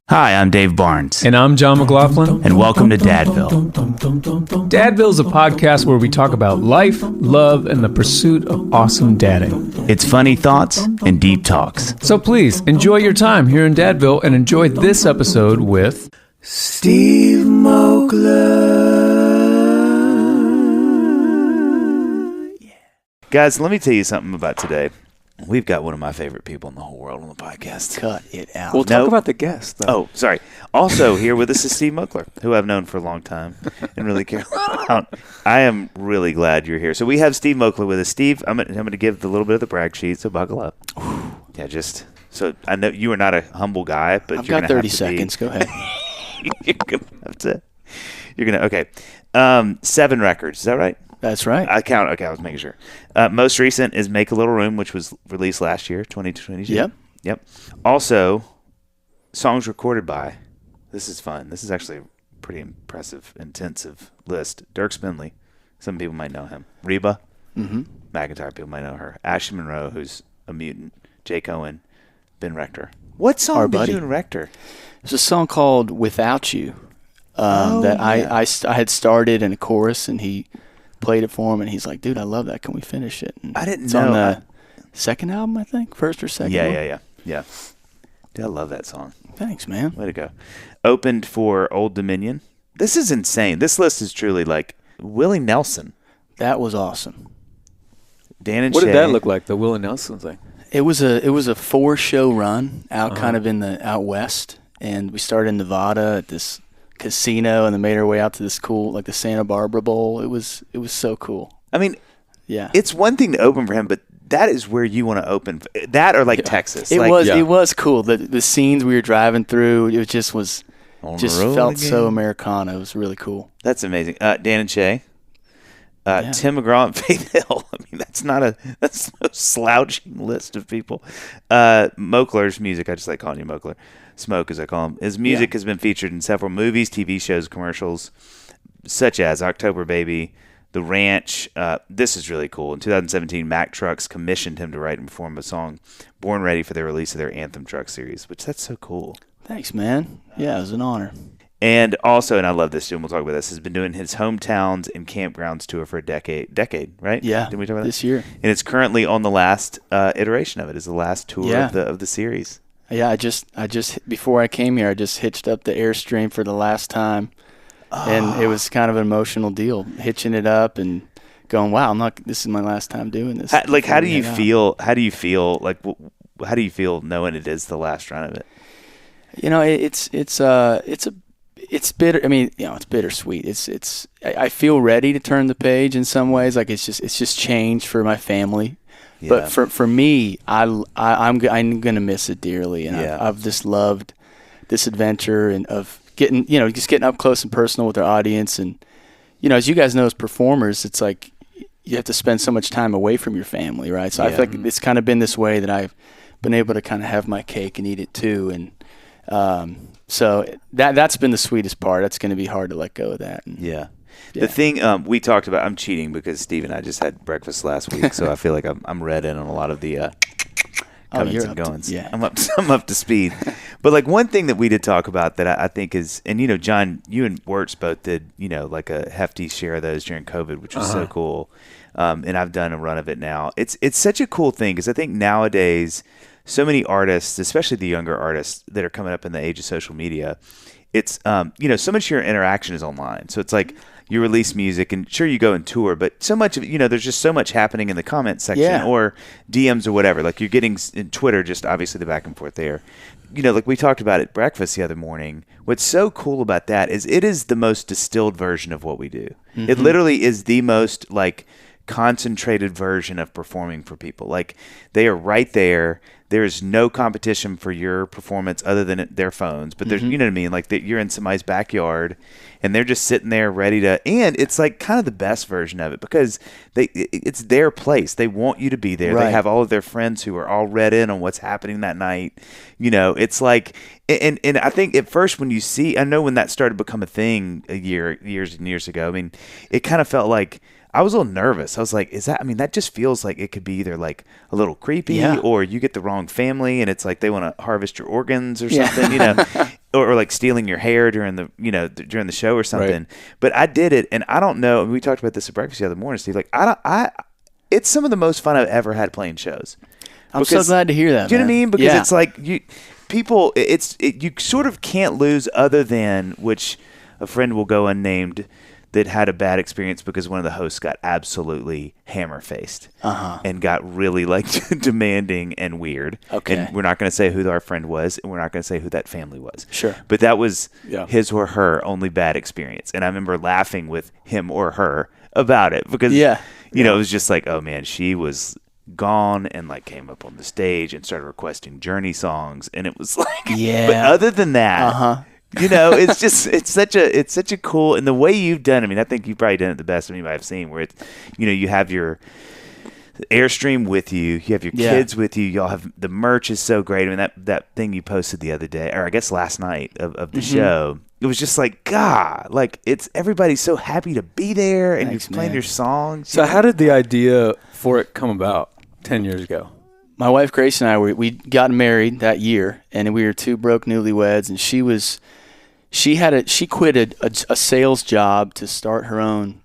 Hi, I'm Dave Barnes. And I'm John McLaughlin. And welcome to Dadville. Dadville is a podcast where we talk about life, love, and the pursuit of awesome dadding. It's funny thoughts and deep talks. So please, enjoy your time here in Dadville and enjoy this episode with Steve Moakler. Yeah. Guys, let me tell you something about today. We've got one of my favorite people in the whole world on the podcast. Cut it out. We'll talk about the guest, though. Oh, sorry. Also, here with us is Steve Moakler, who I've known for a long time and really care about. I am really glad you're here. So we have Steve Moakler with us. Steve, I'm going to give a little bit of the brag sheet, so buckle up. Yeah, so I know you are not a humble guy, but I've you're got gonna 30 seconds. Go ahead. You're going to have to. Okay. 7 records. Is that right? That's right. I was making sure. Most recent is Make a Little Room, which was released last year, 2022. Yep. Also, songs recorded by, this is fun. This is actually a pretty impressive, intensive list. Dirk Spindley, some people might know him. Reba, McIntyre, people might know her. Ashley Monroe, who's a mutant. Jake Owen, Ben Rector. What song did you and Rector? There's a song called Without You I had started in a chorus, and he played it for him, and he's like, dude, I love that. Can we finish it? And I didn't it's know. on the second album, I think. First or second. Yeah. Dude, I love that song. Thanks, man. Way to go. Opened for Old Dominion. This is insane. This list is truly like Willie Nelson. That was awesome. Dan and What Shay. did that look like, the Willie Nelson thing? It was a 4-show run out kind of in the out west, and we started in Nevada at this casino, and then made our way out to this cool, like the Santa Barbara Bowl. It was so cool. I mean, yeah, it's one thing to open for him, but that is where you want to open. That or like Texas. It was cool. The scenes we were driving through, it just felt so Americana. It was really cool. That's amazing. Dan and Shay. Tim McGraw and Faith Hill. I mean, that's no slouching list of people. Moakler's music. I just like calling you Moakler. Smoke, as I call him. His music has been featured in several movies, TV shows, commercials, such as October Baby, The Ranch. This is really cool. In 2017, Mack Trucks commissioned him to write and perform a song, Born Ready, for the release of their Anthem Truck series, which that's so cool. Thanks, man. Yeah, it was an honor. And also, and I love this too, and we'll talk about this, has been doing his hometowns and campgrounds tour for a decade, right? Yeah, didn't we talk about this year? And it's currently on the last iteration of it. Is the last tour of the series. Yeah, I just before I came here, I just hitched up the Airstream for the last time, and it was kind of an emotional deal, hitching it up and going, "Wow, this is my last time doing this." How do you feel? How do you feel knowing it is the last run of it? You know, it's bitter. I mean, it's bittersweet. I feel ready to turn the page in some ways. Like it's just change for my family. Yeah. But for me, I'm gonna miss it dearly, and I've just loved this adventure and of getting up close and personal with our audience, and as you guys know as performers, it's like you have to spend so much time away from your family, right? So I feel like it's kind of been this way that I've been able to kind of have my cake and eat it too, and so that's been the sweetest part. That's going to be hard to let go of that. And, The thing we talked about, I'm cheating because Steve and I just had breakfast last week, so I feel like I'm read in on a lot of the comings and goings. I'm up to speed. But like one thing that we did talk about that I think is, and John, you and Wirtz both did, like a hefty share of those during COVID, which was so cool. And I've done a run of it now. It's such a cool thing because I think nowadays so many artists, especially the younger artists that are coming up in the age of social media, it's so much of your interaction is online. So it's like you release music and sure you go and tour, but so much of there's just so much happening in the comment section or DMs or whatever. Like you're getting in Twitter, just obviously the back and forth there. Like we talked about at breakfast the other morning. What's so cool about that is it is the most distilled version of what we do. Mm-hmm. It literally is the most like concentrated version of performing for people. Like they are right there. There is no competition for your performance other than their phones. But there's, you know what I mean? Like you're in somebody's backyard and they're just sitting there ready to, and it's like kind of the best version of it because it's their place. They want you to be there. Right. They have all of their friends who are all read in on what's happening that night. It's like, and I think at first when you see, I know when that started to become a thing years and years ago, I mean, it kind of felt like, I was a little nervous. I was like, that just feels like it could be either like a little creepy or you get the wrong family and it's like they want to harvest your organs or something, or like stealing your hair during the show or something. Right. But I did it, and I don't know. We talked about this at breakfast the other morning, Steve. Like it's some of the most fun I've ever had playing shows. I'm so glad to hear that. Do you know what I mean? Because it's like you sort of can't lose, other than which a friend will go unnamed that had a bad experience because one of the hosts got absolutely hammer-faced and got really like demanding and weird. Okay. And we're not going to say who our friend was, and we're not going to say who that family was. Sure. But that was his or her only bad experience. And I remember laughing with him or her about it because, it was just like, oh, man, she was gone and like came up on the stage and started requesting Journey songs. And it was like, but other than that, it's such a cool, and the way you've done, I mean, I think you've probably done it the best of anybody I've seen, where it's, you have your Airstream with you have your kids with you, y'all have, the merch is so great. I mean, that thing you posted the other day, or I guess last night of the show, it was just like, God, like everybody's so happy to be there, and you're playing your songs. So how did the idea for it come about 10 years ago? My wife Grace and I, we got married that year, and we were two broke newlyweds, and she quit a sales job to start her own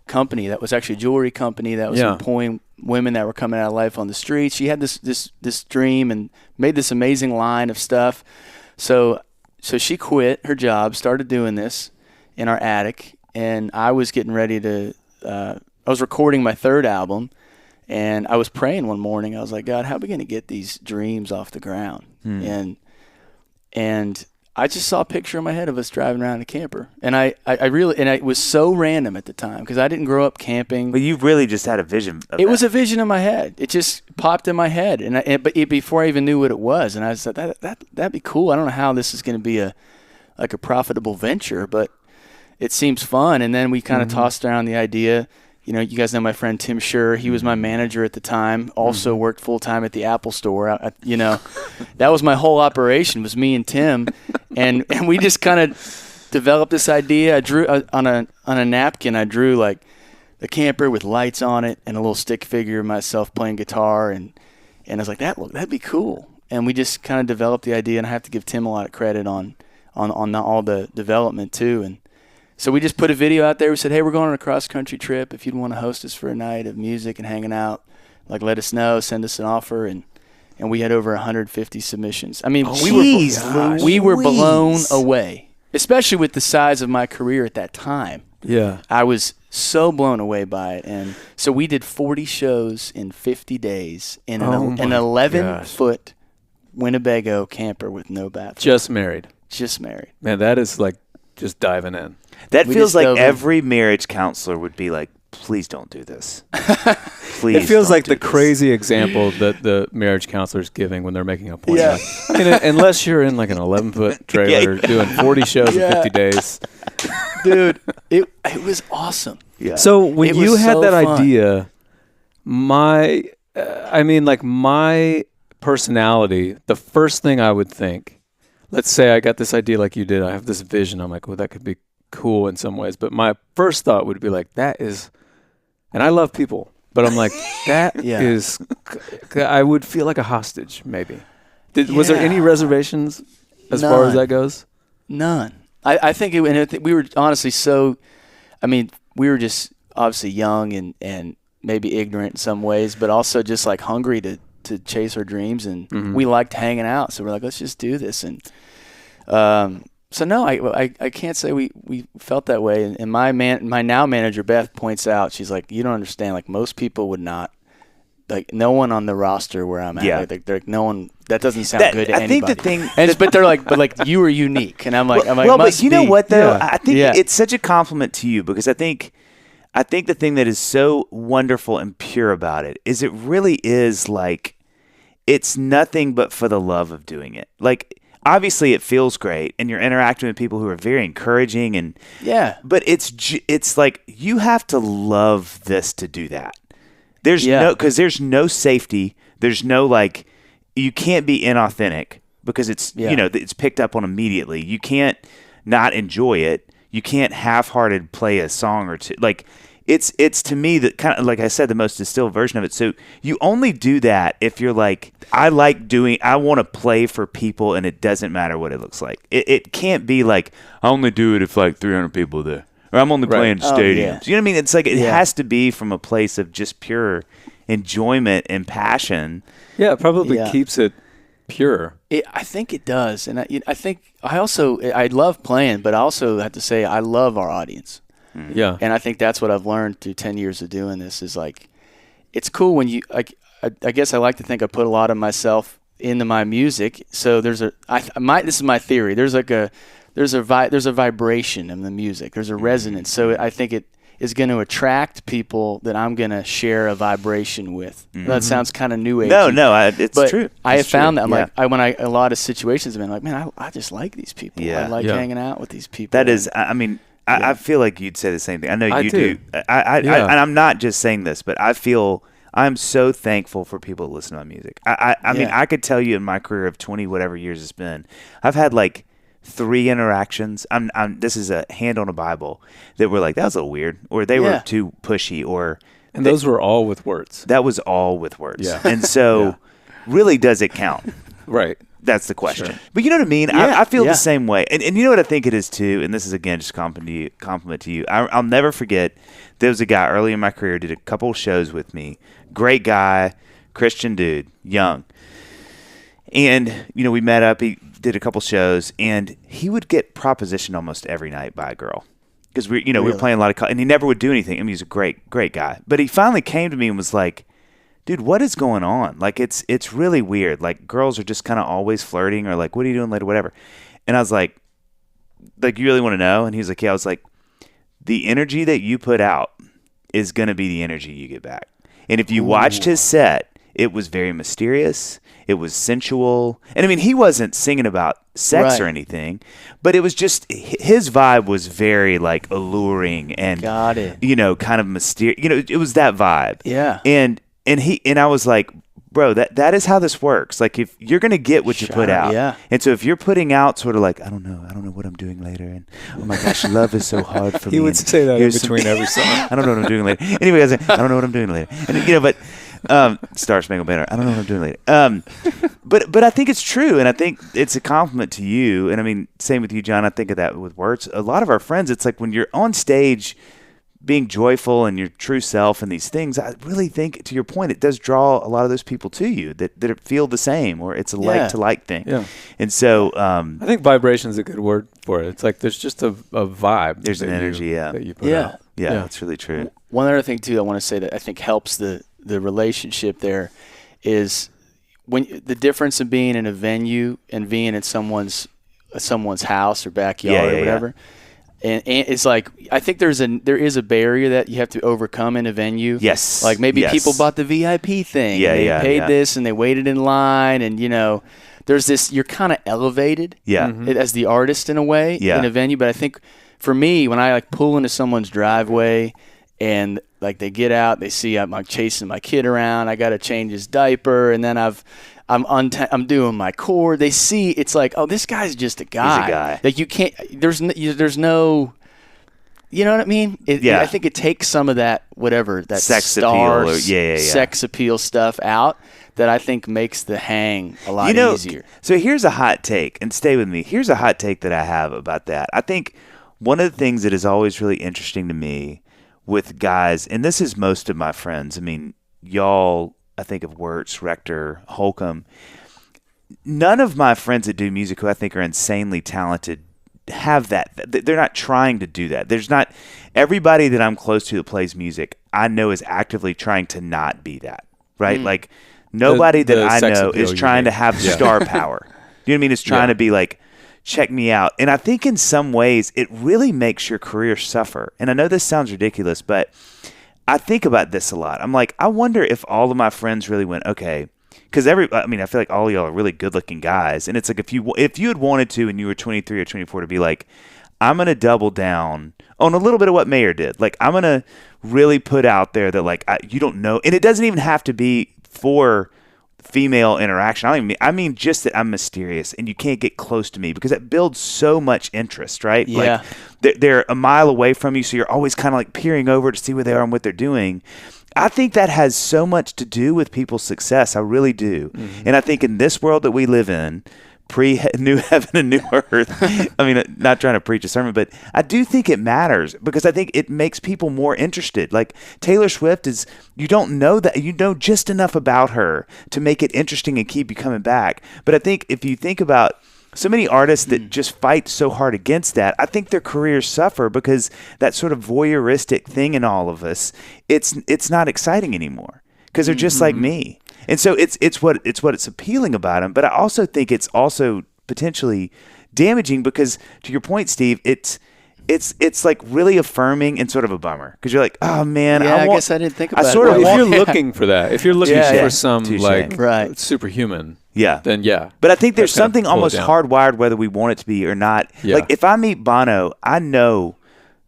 company that was actually a jewelry company that was employing women that were coming out of life on the streets. She had this dream and made this amazing line of stuff. So she quit her job, started doing this in our attic, and I was getting ready to I was recording my third album. And I was praying one morning. I was like, God, how are we going to get these dreams off the ground? And I just saw a picture in my head of us driving around in a camper. And it was so random at the time because I didn't grow up camping. But you really just had a vision of it. Was a vision in my head. It just popped in my head. But before I even knew what it was. And I said, that'd be cool. I don't know how this is going to be a profitable venture, but it seems fun. And then we kind of tossed around the idea. You guys know my friend Tim Schur. He was my manager at the time. Also worked full time at the Apple Store. That was my whole operation. Was me and Tim, and we just kind of developed this idea. I drew on a napkin. I drew like a camper with lights on it and a little stick figure of myself playing guitar, and I was like, that'd be cool. And we just kind of developed the idea. And I have to give Tim a lot of credit on all the development too. And so we just put a video out there. We said, hey, we're going on a cross-country trip. If you'd want to host us for a night of music and hanging out, like, let us know, send us an offer. And we had over 150 submissions. I mean, we were blown away, especially with the size of my career at that time. Yeah. I was so blown away by it. And so we did 40 shows in 50 days in an 11-foot Winnebago camper with no bathroom. Just married. Man, that is like just diving in. That feels like every marriage counselor would be like, please don't do this. Please. It feels like the crazy example that the marriage counselor is giving when they're making a point. Yeah. Like, unless you're in like an 11-foot trailer doing 40 shows in 50 days. Dude, it was awesome. Yeah. So when you had that idea, my personality, the first thing I would think, let's say I got this idea like you did. I have this vision. I'm like, well, that could be cool in some ways. But my first thought would be like, that is, and I love people, but I'm like, that is, I would feel like a hostage maybe. Was there any reservations as far as that goes? None. I think we were honestly we were just obviously young and maybe ignorant in some ways, but also just like hungry to chase our dreams, and we liked hanging out. So we're like, let's just do this. And so no, I can't say we felt that way. And my now manager Beth points out, she's like, you don't understand. Like most people would not, like no one on the roster where I'm at. Yeah. Like they're like no one. That doesn't sound good to anybody. I think the thing, but they're like, but you were unique, and I'm like, but you know what though? Yeah. I think it's such a compliment to you, because I think the thing that is so wonderful and pure about it is it really is like, it's nothing but for the love of doing it. Like, obviously it feels great and you're interacting with people who are very encouraging, and but it's like, you have to love this to do that. Because there's no safety. There's no like, you can't be inauthentic because it's, it's picked up on immediately. You can't not enjoy it. You can't half-hearted play a song or two. Like, it's to me that kind of, like I said, the most distilled version of it. So you only do that if you're like, I want to play for people and it doesn't matter what it looks like. It can't be like, I only do it if like 300 people are there, or I'm only playing stadiums. You know what I mean? It's like, it has to be from a place of just pure enjoyment and passion. Yeah, it probably keeps it pure. I think it does. And I think I love playing, but I also have to say I love our audience. Yeah. And I think that's what I've learned through 10 years of doing this is like, it's cool when you, like, I guess I like to think I put a lot of myself into my music. So this is my theory. There's a vibration in the music. There's a resonance. So I think it is going to attract people that I'm going to share a vibration with. That sounds kind of new age. No, it's true. I have found that a lot of situations have been like, man, I just like these people. Yeah. I like hanging out with these people. That is, I mean, I feel like you'd say the same thing. I know you do. And I'm not just saying this, but I'm so thankful for people that listen to my music. I mean, I could tell you in my career of 20 whatever years it's been, I've had like 3 interactions. This is a hand on a Bible that were like, that was a little weird, or they were too pushy, and those were all with words. That was all with words. Yeah. And so, really, does it count? Right. That's the question. Sure. But you know what I mean? Yeah, I feel the same way. And you know what I think it is too? And this is, again, just a compliment to you. I'll never forget, there was a guy early in my career, did a couple shows with me. Great guy, Christian dude, young. And, we met up. He did a couple shows. And he would get propositioned almost every night by a girl. Because we were playing a lot of and he never would do anything. I mean, he's a great, great guy. But he finally came to me and was like, dude, what is going on? Like, it's really weird. Like, girls are just kind of always flirting, or like, what are you doing later, whatever. And I was like, you really want to know? And he was like, yeah. I was like, the energy that you put out is going to be the energy you get back. And if you watched his set, it was very mysterious. It was sensual. And I mean, he wasn't singing about sex or anything, but it was just, his vibe was very like alluring and, kind of mysterious. It was that vibe. Yeah. And I was like, bro, that is how this works. Like, if you're going to get what you put out. Yeah. And so if you're putting out sort of like, I don't know what I'm doing later. And oh my gosh, love is so hard for me. He would say that in between every song. I don't know what I'm doing later. Anyway, I was like, I don't know what I'm doing later. And but Star Spangled Banner, I don't know what I'm doing later. But I think it's true, and I think it's a compliment to you. And I mean, same with you, John. I think of that with words. A lot of our friends, it's like when you're on stage being joyful and your true self and these things, I really think, to your point, it does draw a lot of those people to you that feel the same, or it's a like-to-like thing. Yeah. And so I think vibration is a good word for it. It's like there's just a vibe. There's an energy, that you put out. Yeah, that's really true. One other thing, too, I want to say that I think helps the relationship there is when the difference of being in a venue and being in someone's house or backyard or whatever. Yeah. And it's like, I think there is a barrier that you have to overcome in a venue. Yes. Like maybe people bought the VIP thing. Yeah, and they paid this and they waited in line, and there's this, you're kind of elevated as the artist in a way in a venue. But I think for me, when I like pull into someone's driveway and like they get out, they see I'm like chasing my kid around, I got to change his diaper, and then I'm doing my chord. They see it's like, oh, this guy's just a guy. He's a guy. Like you can't. There's no. You know what I mean? I think it takes some of that that sex appeal, sex appeal stuff out. That I think makes the hang a lot easier. So here's a hot take, and stay with me. Here's a hot take that I have about that. I think one of the things that is always really interesting to me with guys, and this is most of my friends. I mean, y'all. I think of Wirtz, Rector, Holcomb. None of my friends that do music who I think are insanely talented have that. They're not trying to do that. There's not everybody that I'm close to that plays music, I know is actively trying to not be that, right? Like nobody that I know is trying to have star power. You know what I mean? It's trying to be like, check me out. And I think in some ways it really makes your career suffer. And I know this sounds ridiculous, but I think about this a lot. I'm like, I wonder if all of my friends really went, okay, because I feel like all of y'all are really good-looking guys, and it's like if you had wanted to, and you were 23 or 24, to be like, I'm gonna double down on a little bit of what Mayer did. Like, I'm gonna really put out there that like you don't know, and it doesn't even have to be for female interaction. I mean just that I'm mysterious and you can't get close to me, because it builds so much interest, right? Yeah. Like they're a mile away from you, so you're always kind of like peering over to see where they are and what they're doing. I think that has so much to do with people's success. I really do. Mm-hmm. And I think in this world that we live in, pre-new heaven and new earth, I mean, not trying to preach a sermon, but I do think it matters, because I think it makes people more interested. Like Taylor Swift you don't know that, you know just enough about her to make it interesting and keep you coming back. But I think if you think about so many artists that just fight so hard against that, I think their careers suffer, because that sort of voyeuristic thing in all of us, it's not exciting anymore, because they're just like me. And so it's what it's appealing about them. But I also think it's also potentially damaging, because to your point, Steve, it's like really affirming and sort of a bummer, because you're like, oh man, I guess I didn't think about it. If you're looking for that, if you're looking for some like superhuman, then yeah. But I think there's something almost hardwired, whether we want it to be or not. Yeah. Like if I meet Bono, I know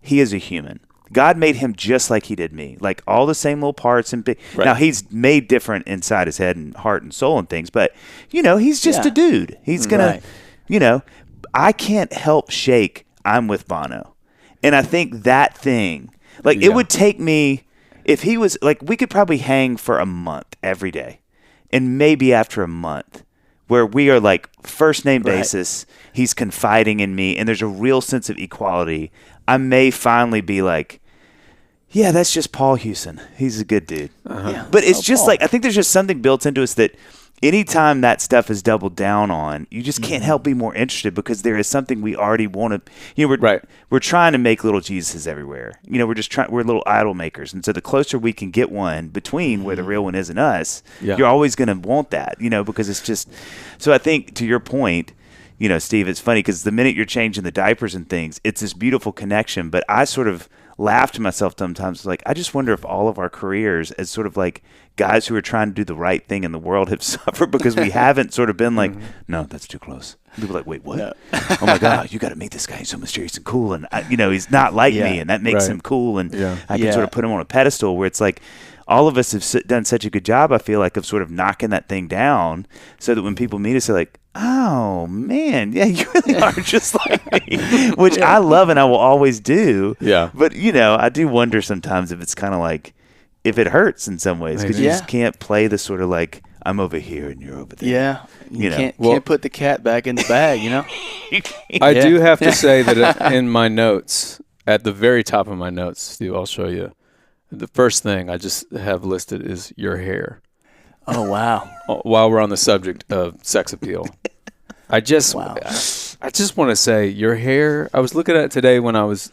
he is a human. God made him just like he did me, like all the same little parts. And now he's made different inside his head and heart and soul and things, but he's just a dude. He's gonna, I can't help shake I'm with Bono. And I think that thing, like it would take me, if he was like, we could probably hang for a month every day. And maybe after a month, where we are like first name basis, he's confiding in me and there's a real sense of equality, I may finally be like, yeah, that's just Paul Hewson. He's a good dude. Uh-huh. Yeah. But it's just Paul. Like, I think there's just something built into us that anytime that stuff is doubled down on, you just can't help be more interested, because there is something we already want to, we're trying to make little Jesuses everywhere. We're little idol makers. And so the closer we can get one between where the real one isn't us, you're always going to want that, because it's just, so I think to your point, Steve, it's funny because the minute you're changing the diapers and things, it's this beautiful connection. But I sort of laugh to myself sometimes, like, I just wonder if all of our careers as sort of like guys who are trying to do the right thing in the world have suffered because we haven't sort of been like, no, that's too close. People are like, wait, what? No. Oh my God, you got to meet this guy. He's so mysterious and cool. And, he's not like me, and that makes him cool. And I can sort of put him on a pedestal, where it's like, all of us have done such a good job, I feel like, of sort of knocking that thing down, so that when people meet us, they're like, oh, man, yeah, you really are just like me, which I love and I will always do. Yeah. But, I do wonder sometimes if it's kind of like, if it hurts in some ways, because you just can't play the sort of like, I'm over here and you're over there. Yeah. You can't put the cat back in the bag, I do have to say that in my notes, at the very top of my notes, Steve, I'll show you. The first thing I just have listed is your hair. Oh, wow. While we're on the subject of sex appeal. I just want to say your hair, I was looking at it today when I was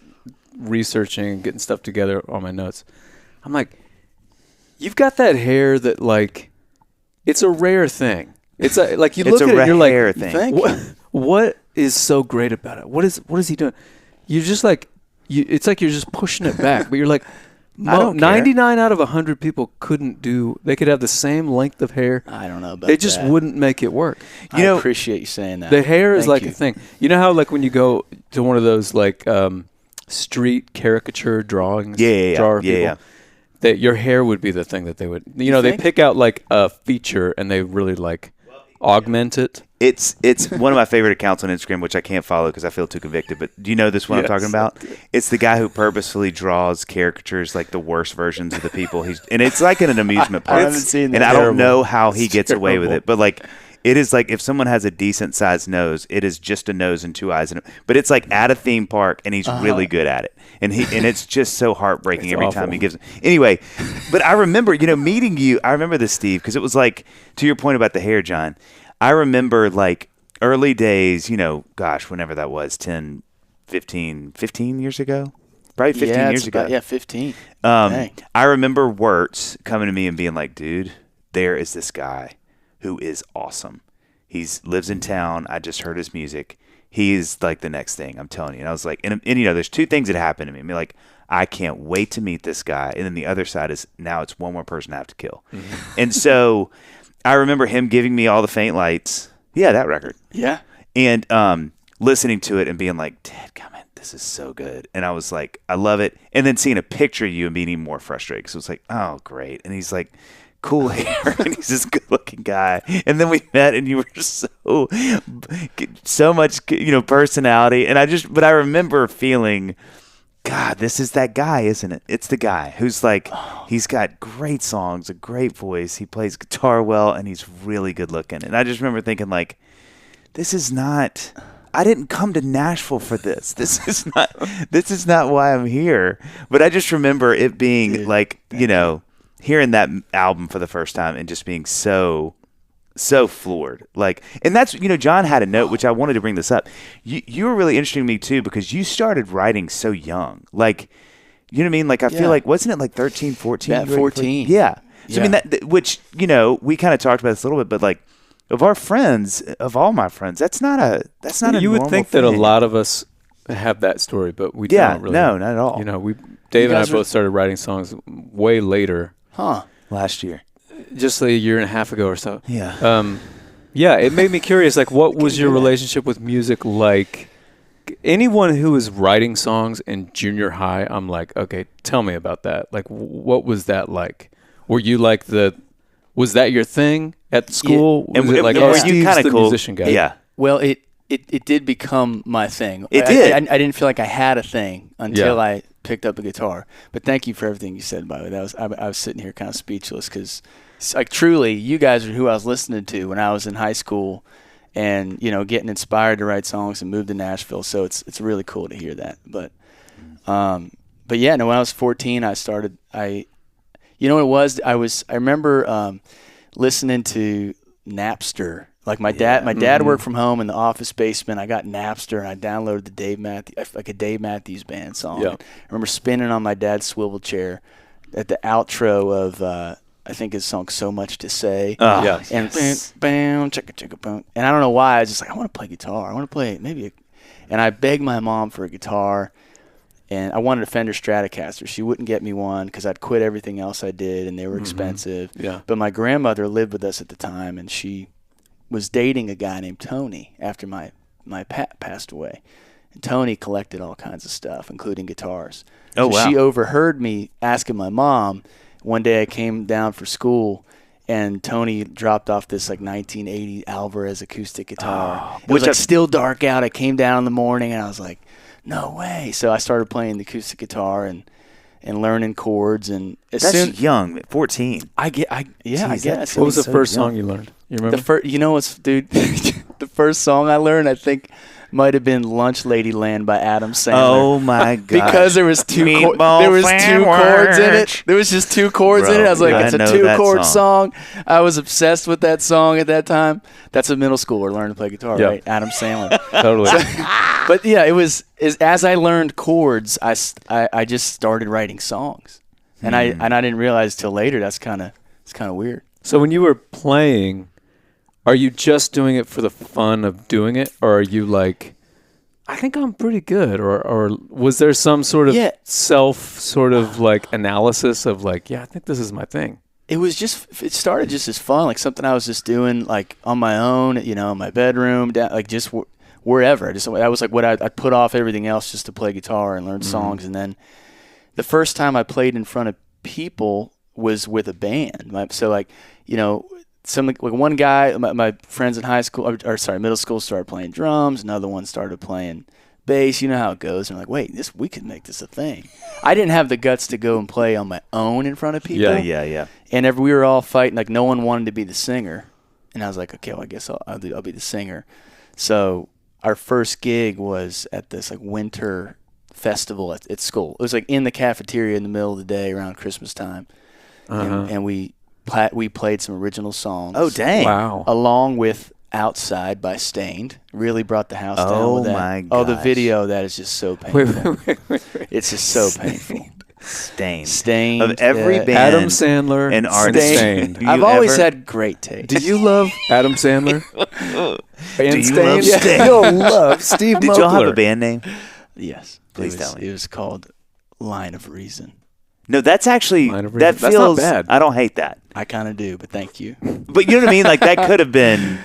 researching and getting stuff together on my notes. I'm like, you've got that hair that, like, it's a rare thing. It's like you look at it and you're like, what is so great about it? What is he doing? You're just like, it's like you're just pushing it back, but you're like, 99 out of 100 people they could have the same length of hair. I don't know about that. They just wouldn't make it work. I appreciate you saying that. The hair is a thing. You know how, like, when you go to one of those, like, street caricature drawings, people, that your hair would be the thing that they would, they pick out, like, a feature and they really, like, augment it. It's one of my favorite accounts on Instagram, which I can't follow because I feel too convicted. But do you know this one I'm talking about? It's the guy who purposefully draws caricatures, like the worst versions of the people. And it's like in an amusement park. I haven't seen that. And I don't know how he gets away with it. But like, it is like if someone has a decent sized nose, it is just a nose and two eyes. But it's like at a theme park, and he's really good at it. And it's just so heartbreaking every time he gives it. Anyway, but I remember, meeting you. I remember this, Steve, because it was like, to your point about the hair, John. I remember, like, early days, whenever that was, 10, 15 years ago? Probably 15 years ago. 15. I remember Wirtz coming to me and being like, dude, there is this guy who is awesome. He lives in town. I just heard his music. He is, like, the next thing, I'm telling you. And I was like, and there's two things that happened to me. I mean, like, I can't wait to meet this guy. And then the other side is now it's one more person I have to kill. Mm-hmm. And so I remember him giving me All the Faint Lights. Yeah, that record. Yeah. And listening to it and being like, dadgummit, this is so good. And I was like, I love it. And then seeing a picture of you and being even more frustrated because it was like, oh, great. And he's like, cool hair, and he's this good-looking guy. And then we met, and you were so much, personality. And but I remember feeling, God, this is that guy, isn't it? It's the guy who's like, he's got great songs, a great voice, he plays guitar well, and he's really good-looking. And I just remember thinking, like, this is not. I didn't come to Nashville for this. This is not why I'm here. But I just remember it being hearing that album for the first time and just being so floored. Like, and that's, John had a note, which I wanted to bring this up. You were really interesting to me too, because you started writing so young. Like, you know what I mean? Like, I feel like, wasn't it like 13, 14? Yeah, 14. Yeah. So, I mean, which, we kind of talked about this a little bit, but like, of all my friends, that's not a You would think thing. that a lot of us have that story, but we don't really. No, not at all. Dave and I both started writing songs way later. Huh. Last year. Just a year and a half ago or so. Yeah. It made me curious, like, what was your relationship with music like? Anyone who was writing songs in junior high, I'm like, okay, tell me about that. Like, what was that like? Were you like was that your thing at school? Yeah. Was it like, Steve's the musician guy? Yeah. Well, it did become my thing. It did. I didn't feel like I had a thing until I picked up a guitar. But thank you for everything you said, by the way. I was sitting here kind of speechless because, like, truly, you guys are who I was listening to when I was in high school, and getting inspired to write songs and move to Nashville. So it's really cool to hear that. But yeah, no. When I was 14, I started. You know what it was? I remember listening to Napster. Like my dad worked from home in the office basement. I got Napster and I downloaded the Dave Matthews Band song. Yeah. I remember spinning on my dad's swivel chair at the outro of I think his song "So Much to Say." Yes. And bam, chicka chicka boom. And I don't know why I was just like, I want to play guitar. I want to play and I begged my mom for a guitar. And I wanted a Fender Stratocaster. She wouldn't get me one because I'd quit everything else I did, and they were expensive. Yeah. But my grandmother lived with us at the time, and she was dating a guy named Tony after my passed away. And Tony collected all kinds of stuff, including guitars. Oh, wow. She overheard me asking my mom. One day I came down for school, and Tony dropped off this like 1980 Alvarez acoustic guitar. It was like still dark out. I came down in the morning, and I was like, no way. So I started playing the acoustic guitar and learning chords. And That's young, 14. I guess. What was the first song you learned? You remember? Dude, the first song I learned, I think, might have been "Lunch Ladyland" by Adam Sandler. Oh my god! Because there was two chords in it. There was just two chords in it. I was like, it's a 2-chord song. I was obsessed with that song at that time. That's a middle schooler learning to play guitar, right? Adam Sandler. Totally. But yeah, it was as I learned chords, I just started writing songs, and I didn't realize till later it's kind of weird. So when you were playing, are you just doing it for the fun of doing it, or are you like, I think I'm pretty good, or was there some sort of analysis of like, yeah, I think this is my thing? It started just as fun, like something I was just doing like on my own, in my bedroom, like just wherever. That was like what I'd put off everything else just to play guitar and learn songs. And then the first time I played in front of people was with a band. So like, one guy, my friends in high school, middle school, started playing drums. Another one started playing bass. You know how it goes. And I'm like, wait, we could make this a thing. I didn't have the guts to go and play on my own in front of people. Yeah. And we were all fighting. Like no one wanted to be the singer. And I was like, okay, well, I guess I'll be the singer. So our first gig was at this like winter festival at school. It was like in the cafeteria in the middle of the day around Christmas time. And we played some original songs. Oh, dang. Wow. Along with Outside by Stained. Really brought the house down with that. Oh, my gosh. Oh, the video of that is just so painful. Wait. It's just so painful. Stained. Of every band. Adam Sandler and artist. Stained. I've always had great taste. Do you love Adam Sandler? Do you love Stained? You'll love Steve Moakler. Did y'all have a band name? Yes. Please tell me. It was called Line of Reason. No, that's actually, that feels, that's not bad. I don't hate that. I kind of do, but thank you. But you know what I mean? Like, that could have been.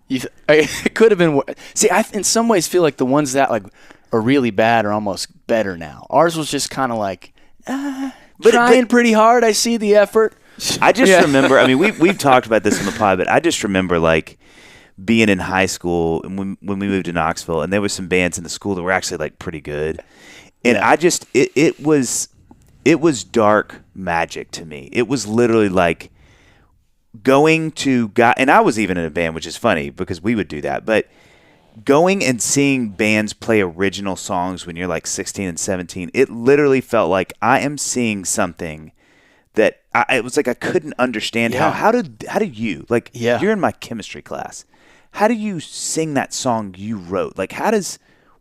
It could have been. See, I in some ways feel like the ones that like are really bad are almost better now. Ours was just kind of like, trying pretty hard. I see the effort. I just remember. I mean, we've talked about this on the pod, but I just remember like being in high school and when we moved to Knoxville, and there was some bands in the school that were actually like pretty good, and I just it was dark magic to me. It was literally like going to and I was even in a band, which is funny because we would do that, but going and seeing bands play original songs when you're like 16 and 17, it literally felt like I am seeing something that it was like I couldn't understand. How do you, like, you're in my chemistry class, how do you sing that song you wrote? Like,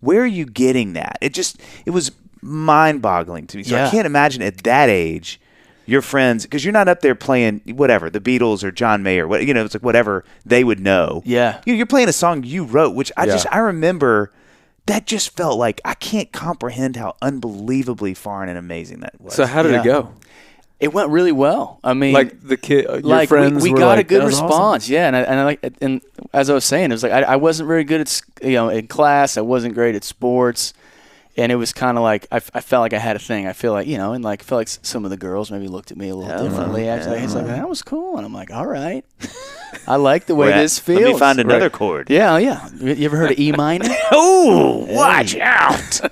where are you getting that? It was mind-boggling to me. So I can't imagine at that age your friends, because you're not up there playing whatever, the Beatles or John Mayer, it's like whatever they would know. Yeah. You're playing a song you wrote, which I remember that just felt like I can't comprehend how unbelievably far and amazing that was. So how did it go? It went really well. I mean, like the kid, your like friends we were got like, a good "That was response. awesome." Yeah, and as I was saying, it was like I wasn't very good at in class. I wasn't great at sports, and it was kind of like I felt like I had a thing. I feel like and I felt like some of the girls maybe looked at me a little differently. It's like that was cool, and I'm like, all right, I like the way this feels. Let me find another chord. Yeah. You ever heard of E minor? Oh, watch out!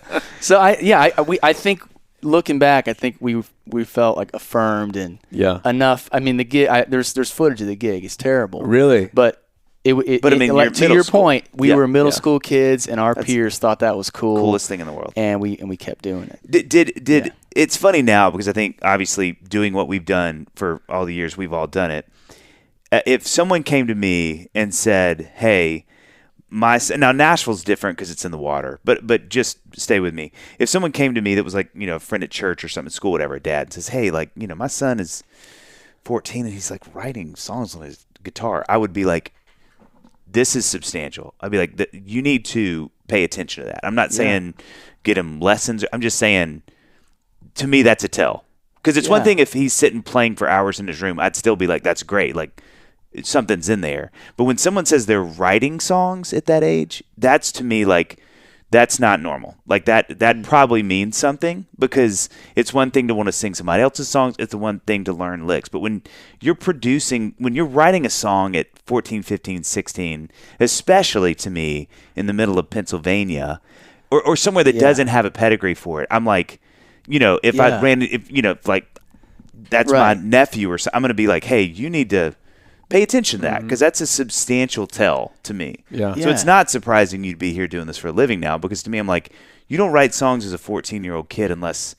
So I think. Looking back, I think we felt like affirmed and enough. I mean, the gig. There's footage of the gig. It's terrible. Really, but I mean, like, to your point, we were middle school kids, and our peers thought that was cool, coolest thing in the world, and we kept doing it. Did it's funny now because I think obviously doing what we've done for all the years we've all done it. If someone came to me and said, "Hey," now Nashville's different because it's in the water, but just stay with me. If someone came to me that was like, a friend at church or something at school, whatever, dad says, "Hey, like, my son is 14 and he's like writing songs on his guitar," I would be like, this is substantial. I'd be like, you need to pay attention to that. I'm not saying get him lessons. I'm just saying, to me, that's a tell. Because it's one thing if he's sitting playing for hours in his room, I'd still be like, that's great. Like, something's in there. But when someone says they're writing songs at that age, that's to me like that's not normal. Like that probably means something, because it's one thing to want to sing somebody else's songs, it's the one thing to learn licks. But when you're writing a song at 14, 15, 16, especially to me in the middle of Pennsylvania or somewhere that doesn't have a pedigree for it, I'm like, if I ran like that's my nephew or something, I'm going to be like, hey, you need to pay attention to that, because that's a substantial tell to me. Yeah. So it's not surprising you'd be here doing this for a living now, because to me, I'm like, you don't write songs as a 14-year-old kid unless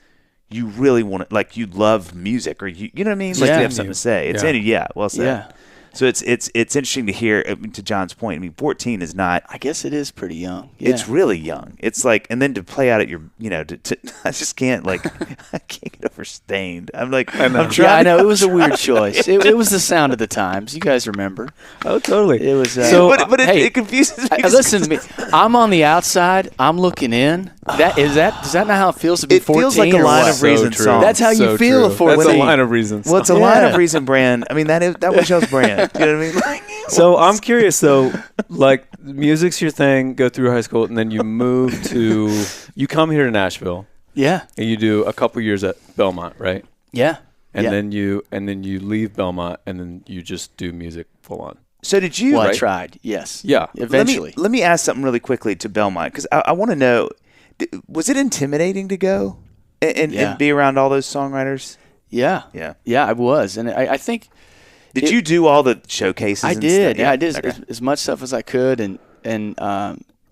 you really want to, like, you love music, or you know what I mean? Like, you have something to say. It's in you. Well said. Yeah. So it's interesting to hear, to John's point. I mean, 14 is not. I guess it is pretty young. Yeah. It's really young. It's like, and then to play out at your, I just can't, like, I can't get over Stained. I'm like, I'm trying. Yeah, I know. It was a weird choice. It was the sound of the times. You guys remember? Oh, totally. It was. But it confuses me. Listen to me. I'm on the outside. I'm looking in. Does that not how it feels to be 14? It feels like a Line of Reason song. That's how you feel at 14. That's a Line of Reason song. Well, it's a Line of Reason brand. I mean, that was y'all's brand. You know what I mean? So I'm curious though, like, music's your thing, go through high school, and then you you come here to Nashville. Yeah. And you do a couple years at Belmont, right? Yeah. And then you leave Belmont, and then you just do music full on. So did you? Well, I tried. Yes. Yeah. Eventually. Let me ask something really quickly to Belmont, because I want to know, was it intimidating to go and be around all those songwriters? Yeah. Yeah. Yeah, I was. And I think. Did you do all the showcases? I did. Yeah, I did okay. as much stuff as I could, and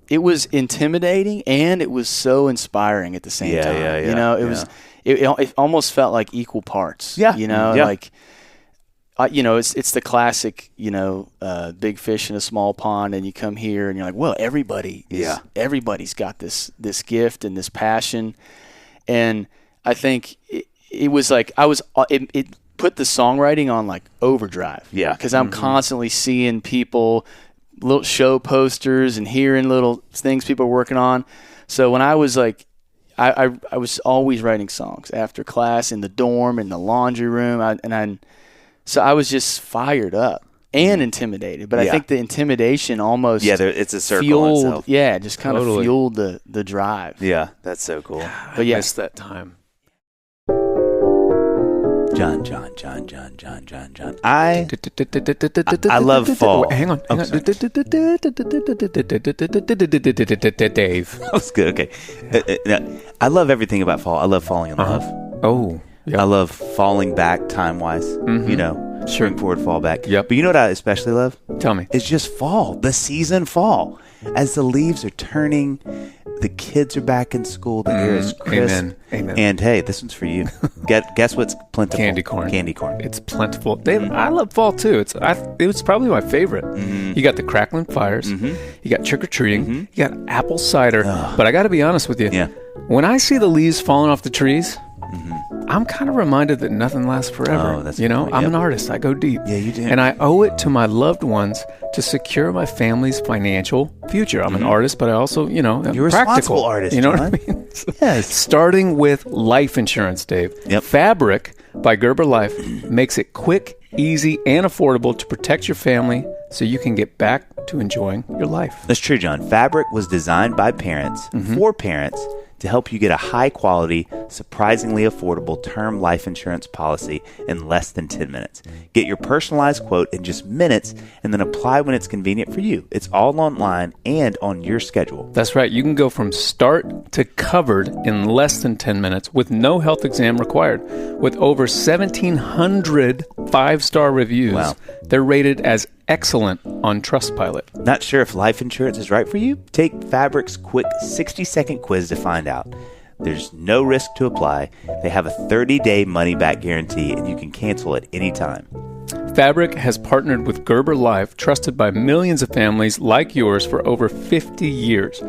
it was intimidating, and it was so inspiring at the same time. Yeah. It almost felt like equal parts. Yeah. Like it's the classic, big fish in a small pond, and you come here and you're like, well, everybody's got this gift and this passion, and I think it was like it put the songwriting on like overdrive. Yeah. Because I'm constantly seeing people, little show posters, and hearing little things people are working on. So when I was like, I was always writing songs after class, in the dorm, in the laundry room, so I was just fired up and intimidated. But I think the intimidation almost it's a circle fueled, in itself. Yeah, just kind of fueled the drive. Yeah, that's so cool. But I missed that time. John. I love fall. Hang on. Dave. That was good. Okay. I love everything about fall. I love falling in love. Oh. Yep. I love falling back time-wise. Spring forward, fall back. Yep. But you know what I especially love? Tell me. It's just fall. The season fall. As the leaves are turning, the kids are back in school. The air is crisp. Amen. And hey, this one's for you. Guess what's plentiful? Candy corn. It's plentiful. Dave, I love fall too. It was probably my favorite. You got the crackling fires. You got trick or treating. You got apple cider. But I got to be honest with you. Yeah. When I see the leaves falling off the trees, I'm kind of reminded that nothing lasts forever. That's I'm an artist. I go deep. Yeah, you do. And I owe it to my loved ones to secure my family's financial future. I'm an artist, but I also, You're a practical responsible artist, You know John. what I mean? Yes. Starting with life insurance, Dave. Yep. Fabric by Gerber Life makes it quick, easy, and affordable to protect your family so you can get back to enjoying your life. That's true, John. Fabric was designed by parents for parents to help you get a high-quality, surprisingly affordable term life insurance policy in less than 10 minutes. Get your personalized quote in just minutes and then apply when it's convenient for you. It's all online and on your schedule. That's right. You can go from start to covered in less than 10 minutes with no health exam required. With over 1,700 five-star reviews, Wow. They're rated as excellent on Trustpilot. Not sure if life insurance is right for you? Take Fabric's quick 60-second quiz to find out. There's no risk to apply. They have a 30-day money-back guarantee, and you can cancel at any time. Fabric has partnered with Gerber Life, trusted by millions of families like yours for over 50 years.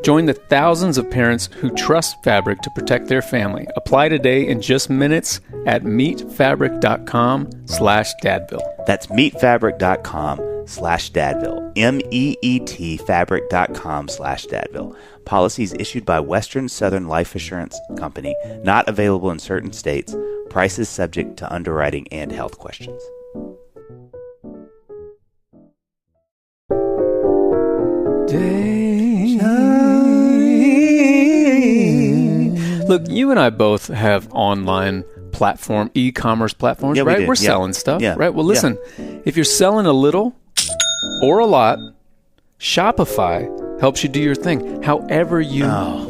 Join the thousands of parents who trust Fabric to protect their family. Apply today in just minutes at meetfabric.com/Dadville. That's meetfabric.com/Dadville. MEET fabric.com/Dadville. Policies issued by Western Southern Life Assurance Company. Not available in certain states. Prices subject to underwriting and health questions. Look, you and I both have online e-commerce platforms, Yeah, right? we do. We're Yeah. selling stuff, Yeah. right? Well, listen, if you're selling a little or a lot, Shopify helps you do your thing, however you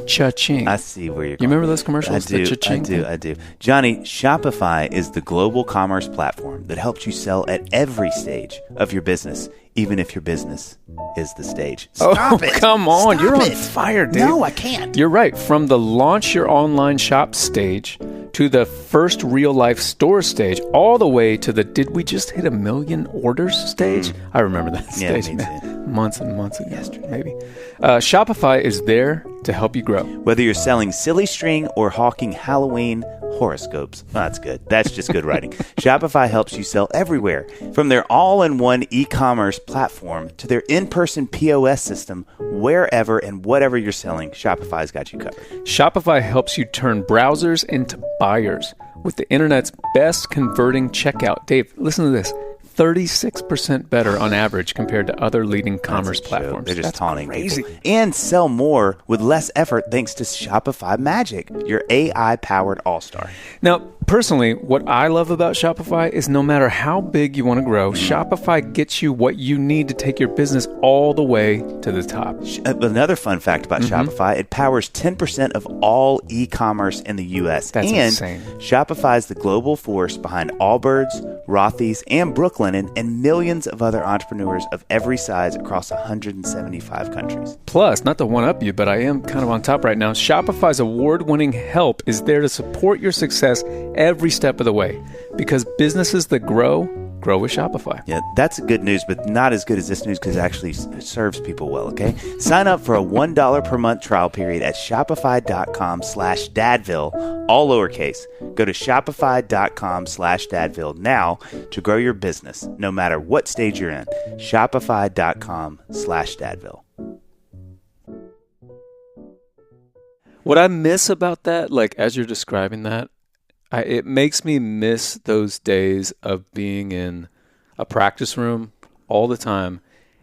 cha-ching. I see where you're You going. remember those commercials? I The cha-ching thing? do. Johnny, Shopify is the global commerce platform that helps you sell at every stage of your business, even if your business is the stage. Stop it. Come on. Stop You're on it. fire, dude. No, I can't. You're right. From the launch your online shop stage to the first real life store stage, all the way to the did we just hit 1 million orders stage? I remember that Yeah, stage, me man. too. Months and months ago, maybe. Shopify is there to help you grow. Whether you're selling silly string or hawking Halloween horoscopes. Oh, that's good. That's just good writing. Shopify helps you sell everywhere. From their all-in-one e-commerce platform to their in-person POS system, wherever and whatever you're selling, Shopify's got you covered. Shopify helps you turn browsers into buyers with the internet's best converting checkout. Dave, listen to this. 36% better on average compared to other leading commerce platforms. They're just That's taunting crazy. people. And sell more with less effort thanks to Shopify Magic, your AI-powered all-star. Now, personally, what I love about Shopify is no matter how big you want to grow, Shopify gets you what you need to take your business all the way to the top. Another fun fact about Shopify, it powers 10% of all e-commerce in the U.S. That's and insane. Shopify is the global force behind Allbirds, Rothy's, and Brooklinen, and millions of other entrepreneurs of every size across 175 countries. Plus, not to one-up you, but I am kind of on top right now, Shopify's award-winning help is there to support your success every step of the way. Because businesses that grow with Shopify. Yeah, that's good news, but not as good as this news because it actually serves people well, okay? Sign up for a $1 per month trial period at shopify.com/Dadville, all lowercase. Go to shopify.com/Dadville now to grow your business, no matter what stage you're in. Shopify.com/Dadville. What I miss about that, like as you're describing that, it makes me miss those days of being in a practice room all the time,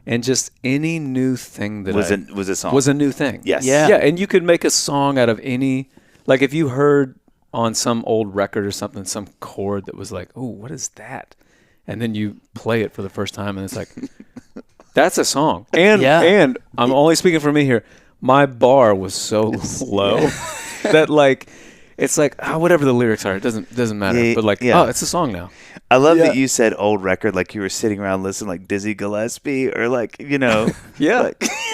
and just any new thing that was a song. was a new thing. Yes. Yeah, and you could make a song out of any. Like if you heard on some old record or something, some chord that was like, oh, what is that? And then you play it for the first time, and it's like, that's a song. And I'm only speaking for me here. My bar was so low that like, it's like, whatever the lyrics are, it doesn't matter. But like, oh, it's a song now. I love that you said old record, like you were sitting around listening like Dizzy Gillespie or like, I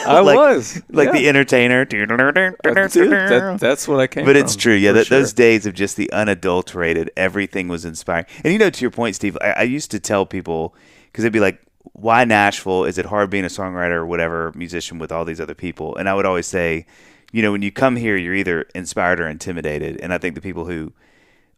was. Like The Entertainer. That's what I came But from. It's true. Yeah, those days of just the unadulterated, everything was inspiring. And to your point, Steve, I used to tell people, because they'd be like, why Nashville? Is it hard being a songwriter or whatever, musician with all these other people? And I would always say, when you come here, you're either inspired or intimidated. And I think the people who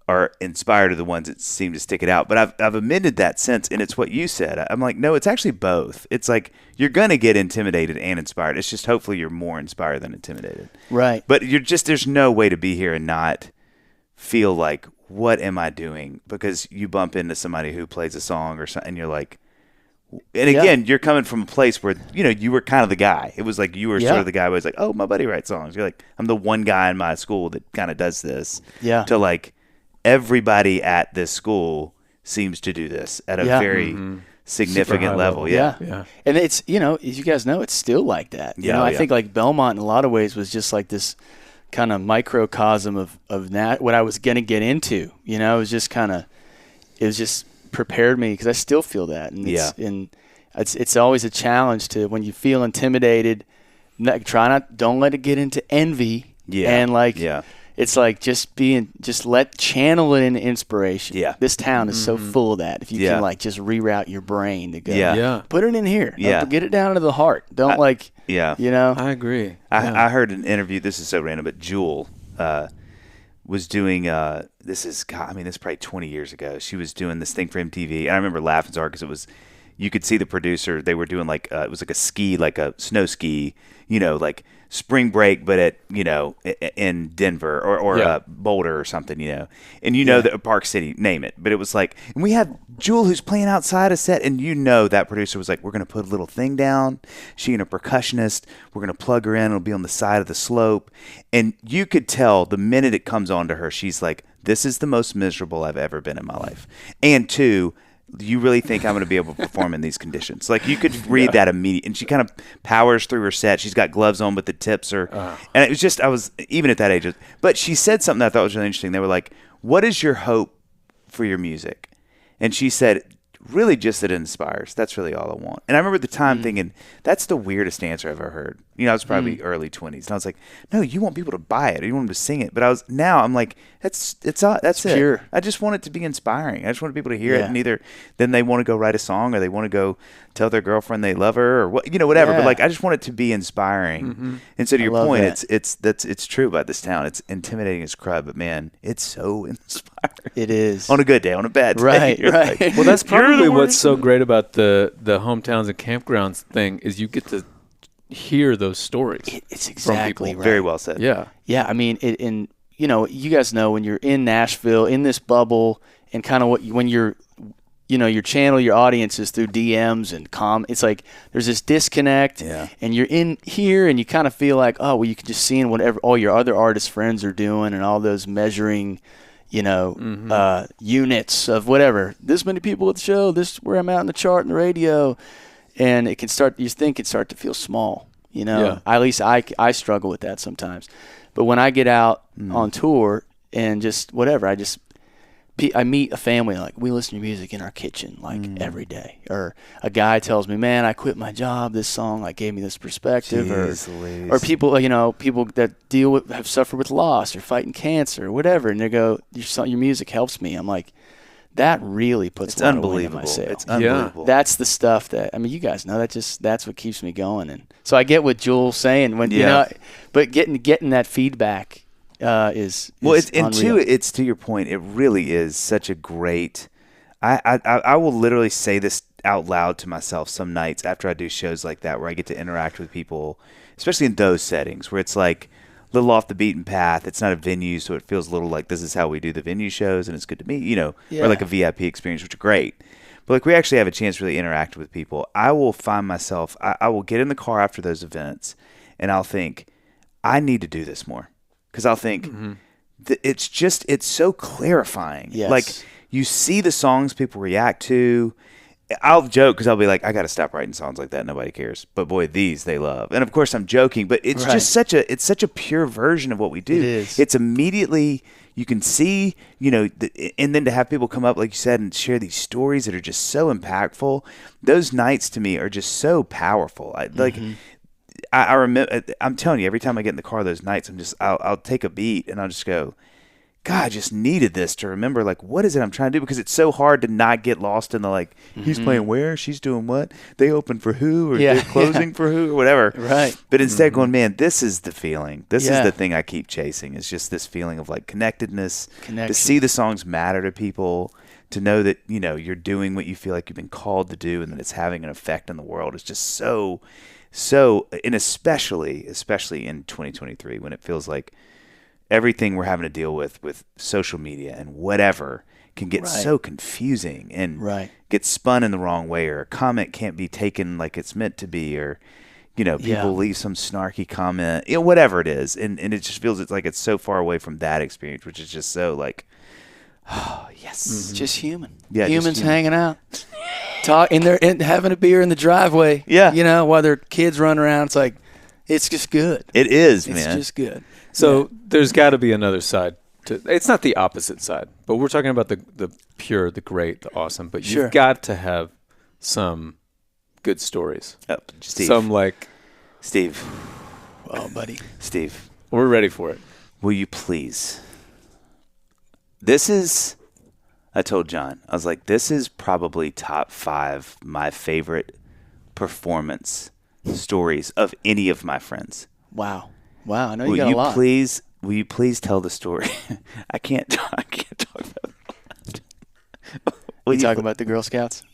are inspired are the ones that seem to stick it out. But I've amended that sense, and it's what you said. I'm like, no, it's actually both. It's like you're going to get intimidated and inspired. It's just hopefully you're more inspired than intimidated. Right. But there's no way to be here and not feel like, what am I doing? Because you bump into somebody who plays a song or something, and you're like, and again, you're coming from a place where, you were kind of the guy. It was like you were sort of the guy who was like, oh, my buddy writes songs. You're like, I'm the one guy in my school that kind of does this. Yeah. To like, everybody at this school seems to do this at a very significant level. Yeah. And it's, as you guys know, it's still like that. I think like Belmont in a lot of ways was just like this kind of microcosm of that, what I was going to get into. It was just prepared me, because I still feel that. And it's always a challenge to, when you feel intimidated, don't let it get into envy. It's like channel it into inspiration. Yeah. This town is so full of that. If you can like just reroute your brain to go, put it in here. Get it down to the heart. Don't I agree. I heard an interview. This is so random, but Jewel was doing, this is probably 20 years ago. She was doing this thing for MTV. And I remember laughing so hard because you could see the producer, they were doing like, it was like a ski, like a snow ski, like spring break, but at, in Denver or Boulder or something, and that Park City, name it. But it was like, and we have Jewel who's playing outside a set, and that producer was like, we're going to put a little thing down. She and a percussionist, we're going to plug her in. It'll be on the side of the slope. And you could tell the minute it comes on to her, she's like, this is the most miserable I've ever been in my life. And two, do you really think I'm going to be able to perform in these conditions? Like, you could read that immediately. And she kind of powers through her set. She's got gloves on, but the tips are, and it was just, I was, even at that age, but she said something that I thought was really interesting. They were like, what is your hope for your music? And she said, really just that it inspires. That's really all I want. And I remember at the time thinking, that's the weirdest answer I've ever heard. I was probably early 20s. And I was like, no, you want people to buy it. Or you want them to sing it. But I'm like, that's it. Pure. I just want it to be inspiring. I just want people to hear it. And either then they want to go write a song, or they want to go tell their girlfriend they love her, or whatever. But like, I just want it to be inspiring. And so to your point, it's true about this town. It's intimidating as crud, but man, it's so inspiring. It is. On a good day, on a bad day. Right. Like, well, that's probably what's so great about the hometowns and campgrounds thing, is you get to hear those stories. It's exactly right. Very well said. Yeah. Yeah. I mean, you guys know when you're in Nashville, in this bubble, and kind of when you're, your channel, your audience is through DMs and it's like there's this disconnect, and you're in here and you kind of feel like, oh, well, you can just see in whatever all your other artist friends are doing, and all those measuring, units of whatever. This many people at the show, this is where I'm out in the chart and the radio. And it can start to feel small, At least I struggle with that sometimes. But when I get out on tour and just whatever, I meet a family, like, we listen to music in our kitchen, like every day. Or a guy tells me, man, I quit my job. This song like gave me this perspective. Or people, people that have suffered with loss or fighting cancer or whatever. And they go, your music helps me. I'm like, that really puts a lot of wind in my sail. It's unbelievable. That's the stuff that, you guys know, that's what keeps me going. And so I get what Joel's saying but getting that feedback is it's unreal. And two, it's to your point, it really is such a great, I will literally say this out loud to myself some nights after I do shows like that, where I get to interact with people, especially in those settings where it's like a little off the beaten path. It's not a venue, so it feels a little like this is how we do the venue shows, and it's good to meet, or like a VIP experience, which are great. But like, we actually have a chance to really interact with people. I will find myself, I will get in the car after those events, and I'll think, I need to do this more. Because I'll think, it's so clarifying. Yes. Like you see the songs people react to. I'll joke because I'll be like, I got to stop writing songs like that. Nobody cares. But boy, these they love. And of course, I'm joking. But it's just such a pure version of what we do. It is. It's immediately you can see, and then to have people come up, like you said, and share these stories that are just so impactful. Those nights to me are just so powerful. I remember. I'm telling you, every time I get in the car those nights, I'll take a beat and I'll just go, God, I just needed this to remember, like, what is it I'm trying to do? Because it's so hard to not get lost in the, like, he's playing where, she's doing what, they open for who, or they're closing for who, or whatever. Right. But instead going, man, this is the feeling. This is the thing I keep chasing. It's just this feeling of, like, connectedness, to see the songs matter to people, to know that, you're doing what you feel like you've been called to do and that it's having an effect in the world. It's just so, and especially in 2023 when it feels like everything we're having to deal with social media and whatever can get so confusing and get spun in the wrong way, or a comment can't be taken like it's meant to be, or people leave some snarky comment, whatever it is, and it just feels it's so far away from that experience, which is just so like, oh yes, just human. Yeah, humans hanging out, talking, and having a beer in the driveway. Yeah, while their kids run around. It's like, it's just good. It is, man. It's just good. So there's got to be another side to it's not the opposite side, but we're talking about the pure, the great, the awesome. But you've got to have some good stories. Steve. Some like Steve. Oh, buddy. Steve. We're ready for it. Will you please? I told John, I was like, this is probably top 5 my favorite performance stories of any of my friends. Wow, I know you got a lot. Will you please tell the story? I can't talk about it. You talking about the Girl Scouts?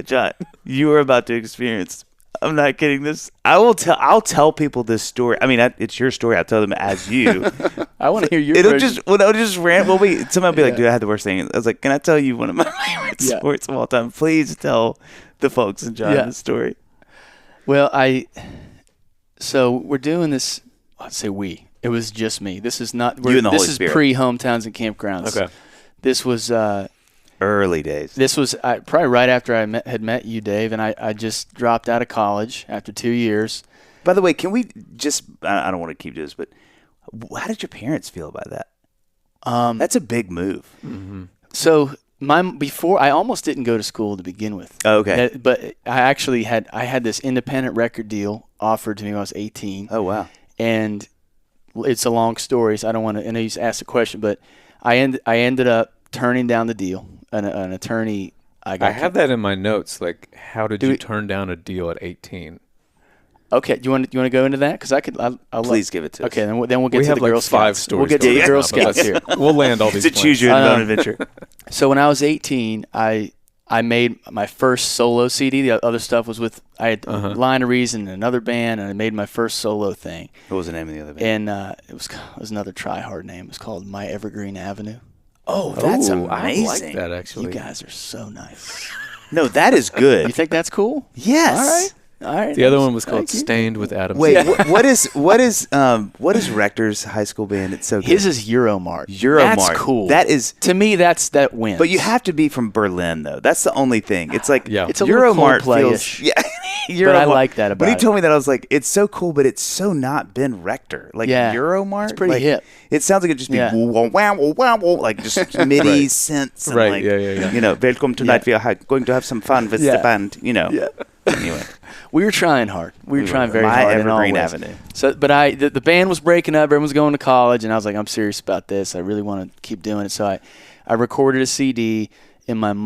John, you are about to experience. I'm not kidding. I'll tell people this story. I mean, it's your story. I'll tell them as you. I want to hear your version. I'll just rant. Somebody will be like, dude, I had the worst thing. I was like, can I tell you one of my favorite stories of all time? Please tell the folks in John this story. Well, so we're doing this. I'd say we. It was just me. This is not. You and the Holy This Spirit. is pre-hometowns and campgrounds. Okay. This was early days. This was probably right after I had met you, Dave, and I just dropped out of college after 2 years. By the way, can we just? I don't want to keep this, but how did your parents feel about that? That's a big move. Mm-hmm. So I almost didn't go to school to begin with. Oh, okay. But I actually had this independent record deal offered to me when I was 18. Oh, wow. And it's a long story, so I don't want to. I know you just asked a question, but I ended up turning down the deal. An attorney. I have that in my notes. Like, how did you turn down a deal at 18? Okay, do you want to go into that? Because I'll please give it to us. Okay, then we'll get to the Girl Scouts. 5 stories. We'll get to the Girl Scouts here. We'll land all these. It's a choose your own adventure. So when I was 18, I made my first solo CD. The other stuff was with I had Line of Reason and another band, and I made my first solo thing. What was the name of the other band? And it was another try-hard name. It was called My Evergreen Avenue. Oh, that's amazing. I like that, actually. You guys are so nice. No, that is good. You think that's cool? Yes. All right. The other one was called Stained with Adams. Wait, what is Rector's high school band? It's so good. His is Euromart. That's cool. That is, to me, that wins. But you have to be from Berlin, though. That's the only thing. It's like it's a Euromart little feels. Yeah. Euromart. But I like that about it. When he told me that, I was like, it's so cool, but it's so not Ben Rector. Like Euromart. It's pretty hip. It sounds like it'd just be like just MIDI synths. And right. Like, yeah. Welcome tonight. We are going to have some fun with the band. Yeah. Anyway. We were trying hard. We were trying very hard. My Evergreen Avenue. So, but the band was breaking up. Everyone was going to college, and I was like, I'm serious about this. I really want to keep doing it. So I recorded a CD in one of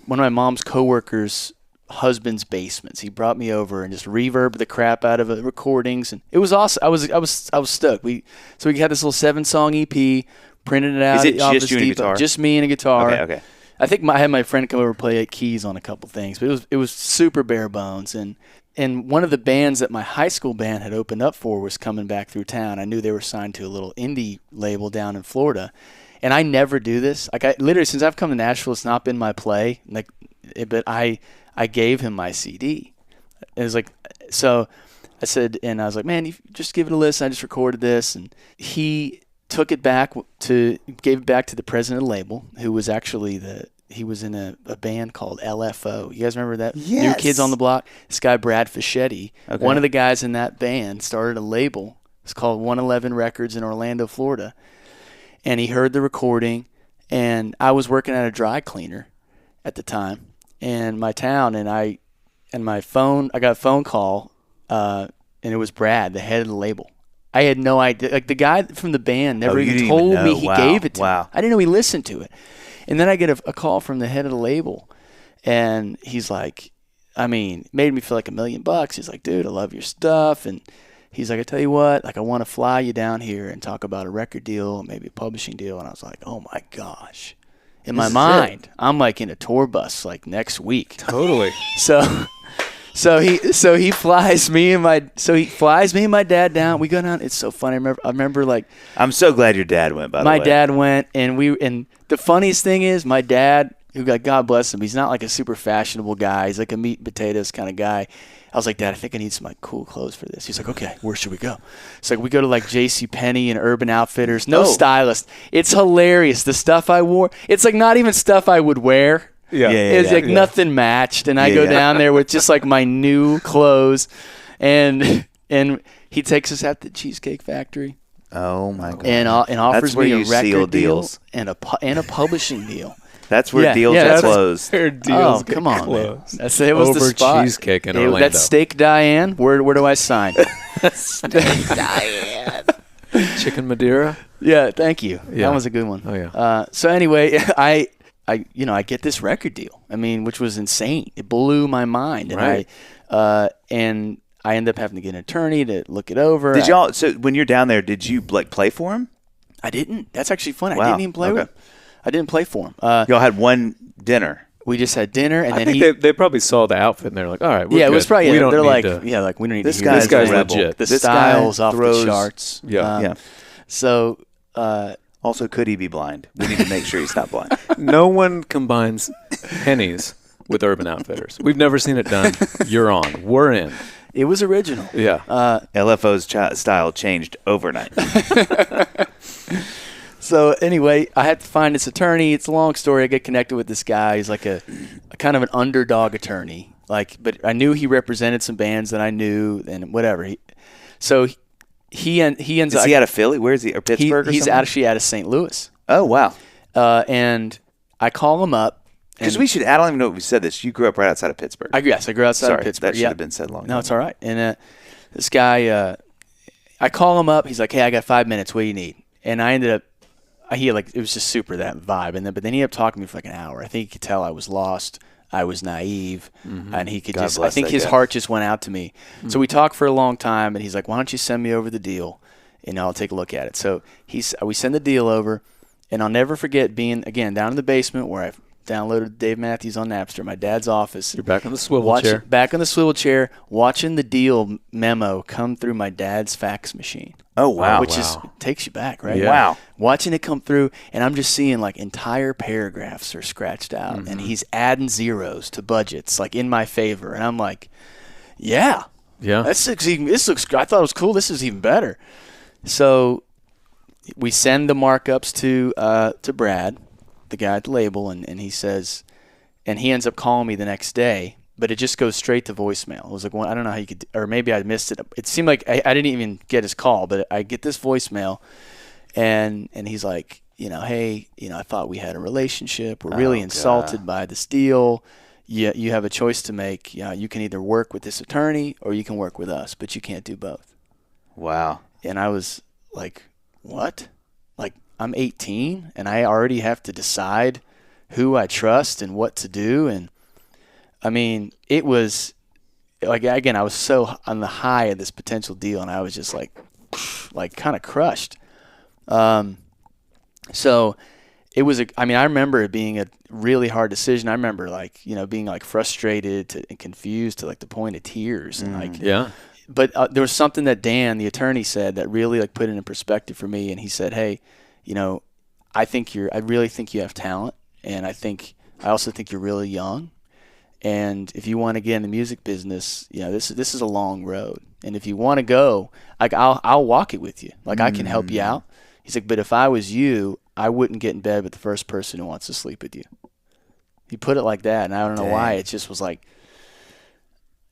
my mom's coworkers' husband's basements. He brought me over and just reverbed the crap out of the recordings, and it was awesome. I was stoked. We had this little 7-song EP, printed it out. Is it just you and a guitar? Just me and a guitar. Okay. I think I had my friend come over and play keys on a couple things, but it was super bare bones. And one of the bands that my high school band had opened up for was coming back through town. I knew they were signed to a little indie label down in Florida, and I never do this. Like, I literally, since I've come to Nashville, it's not been my play. But I gave him my CD. It was like, so I said, and I was like, man, you just give it a listen. I just recorded this. And he took it back gave it back to the president of the label, who was actually he was in a band called LFO. You guys remember that? Yes. New Kids on the Block? This guy, Brad Fischetti, one of the guys in that band, started a label. It's called 111 Records in Orlando, Florida. And he heard the recording, and I was working at a dry cleaner at the time in my town, and I got a phone call, and it was Brad, the head of the label. I had no idea. Like, the guy from the band never even told me he gave it to me. I didn't know he listened to it. And then I get a call from the head of the label, and he's like, I mean, made me feel like $1 million. He's like, dude, I love your stuff. And he's like, I tell you what, like, I want to fly you down here and talk about a record deal, maybe a publishing deal. And I was like, oh my gosh. In my mind, I'm like in a tour bus like next week. Totally. So he flies me and my dad down. We go down. It's so funny. I remember like, I'm so glad your dad went, by the way. My dad went, and the funniest thing is my dad, who God bless him, he's not like a super fashionable guy. He's like a meat and potatoes kind of guy. I was like, Dad, I think I need some like cool clothes for this. He's like, okay, where should we go? It's like, we go to like JCPenney and Urban Outfitters. No stylist. It's hilarious. The stuff I wore, it's like not even stuff I would wear. It's like nothing matched. And I go down there with just like my new clothes. And he takes us out to the Cheesecake Factory. Oh my God. And offers me a record deal and a publishing deal. That's where deals are closed. Deals come on, closed. Man. It was the spot. Cheesecake in Orlando. That's Steak Diane. Where do I sign? Steak Diane. Chicken Madeira. Yeah, thank you. Yeah. That was a good one. Oh yeah. So anyway, I get this record deal. I mean, which was insane. It blew my mind. And I ended up having to get an attorney to look it over. So when you're down there, did you like play for him? I didn't. That's actually funny. Wow. I didn't even play with him. I didn't play for him. Y'all had one dinner. We just had dinner, and I think they probably saw the outfit and they're like, all right, we're good. It was probably. We don't they're need like, to, we don't need this to hear guy's this rebel. Legit. The this style's off the charts. Yeah. So. Also, could he be blind? We need to make sure he's not blind. No one combines pennies with Urban Outfitters. We've never seen it done. You're on. We're in. It was original. Yeah. LFO's style changed overnight. So anyway, I had to find this attorney. It's a long story. I get connected with this guy. He's like a kind of an underdog attorney. But I knew he represented some bands that I knew and whatever. He ends up. Is he out of Philly? Where is he? Or Pittsburgh? He's actually out of St. Louis. Oh wow. And I call him up. Because we should. I don't even know if we said this. You grew up right outside of Pittsburgh. I grew outside of Pittsburgh. That should have been said long ago. No, it's all right. And this guy, I call him up. He's like, "Hey, I got 5 minutes. What do you need?" And I ended up. It was just super that vibe. But then he ended up talking to me for like an hour. I think he could tell I was lost. I was naive, and he could I think his heart just went out to me. Mm-hmm. So we talked for a long time, and he's like, "Why don't you send me over the deal, and I'll take a look at it." So we send the deal over, and I'll never forget being again down in the basement where I downloaded Dave Matthews on Napster, my dad's office. You're back on the swivel chair. Back on the swivel chair, watching the deal memo come through my dad's fax machine. Oh, wow. Which takes you back, right? Yeah. Wow. Watching it come through, and I'm just seeing like entire paragraphs are scratched out, and he's adding zeros to budgets like in my favor. And I'm like, yeah. This looks, I thought it was cool. This is even better. So we send the markups to Brad, the guy at the label, and he says, and he ends up calling me the next day, but it just goes straight to voicemail. It was like, I don't know how you could, or maybe I missed it. It seemed like I didn't even get his call, but I get this voicemail, and he's like, hey, I thought we had a relationship. We're really insulted by this deal. You have a choice to make. You can either work with this attorney or you can work with us, but you can't do both. Wow. And I was like, what? Like, I'm 18 and I already have to decide who I trust and what to do. And I mean, it was like, again, I was so on the high of this potential deal, and I was just like kind of crushed. So it was I remember it being a really hard decision. I remember being like frustrated and confused to like the point of tears and But there was something that Dan, the attorney, said that really like put it in perspective for me. And he said, "Hey, I really think you have talent, and I also think you're really young, And if you want to get in the music business, this is a long road. And if you want to go, like I'll walk it with you. Like I can help you out. He's like, but if I was you, I wouldn't get in bed with the first person who wants to sleep with you. He put it like that, and I don't know why. It just was like,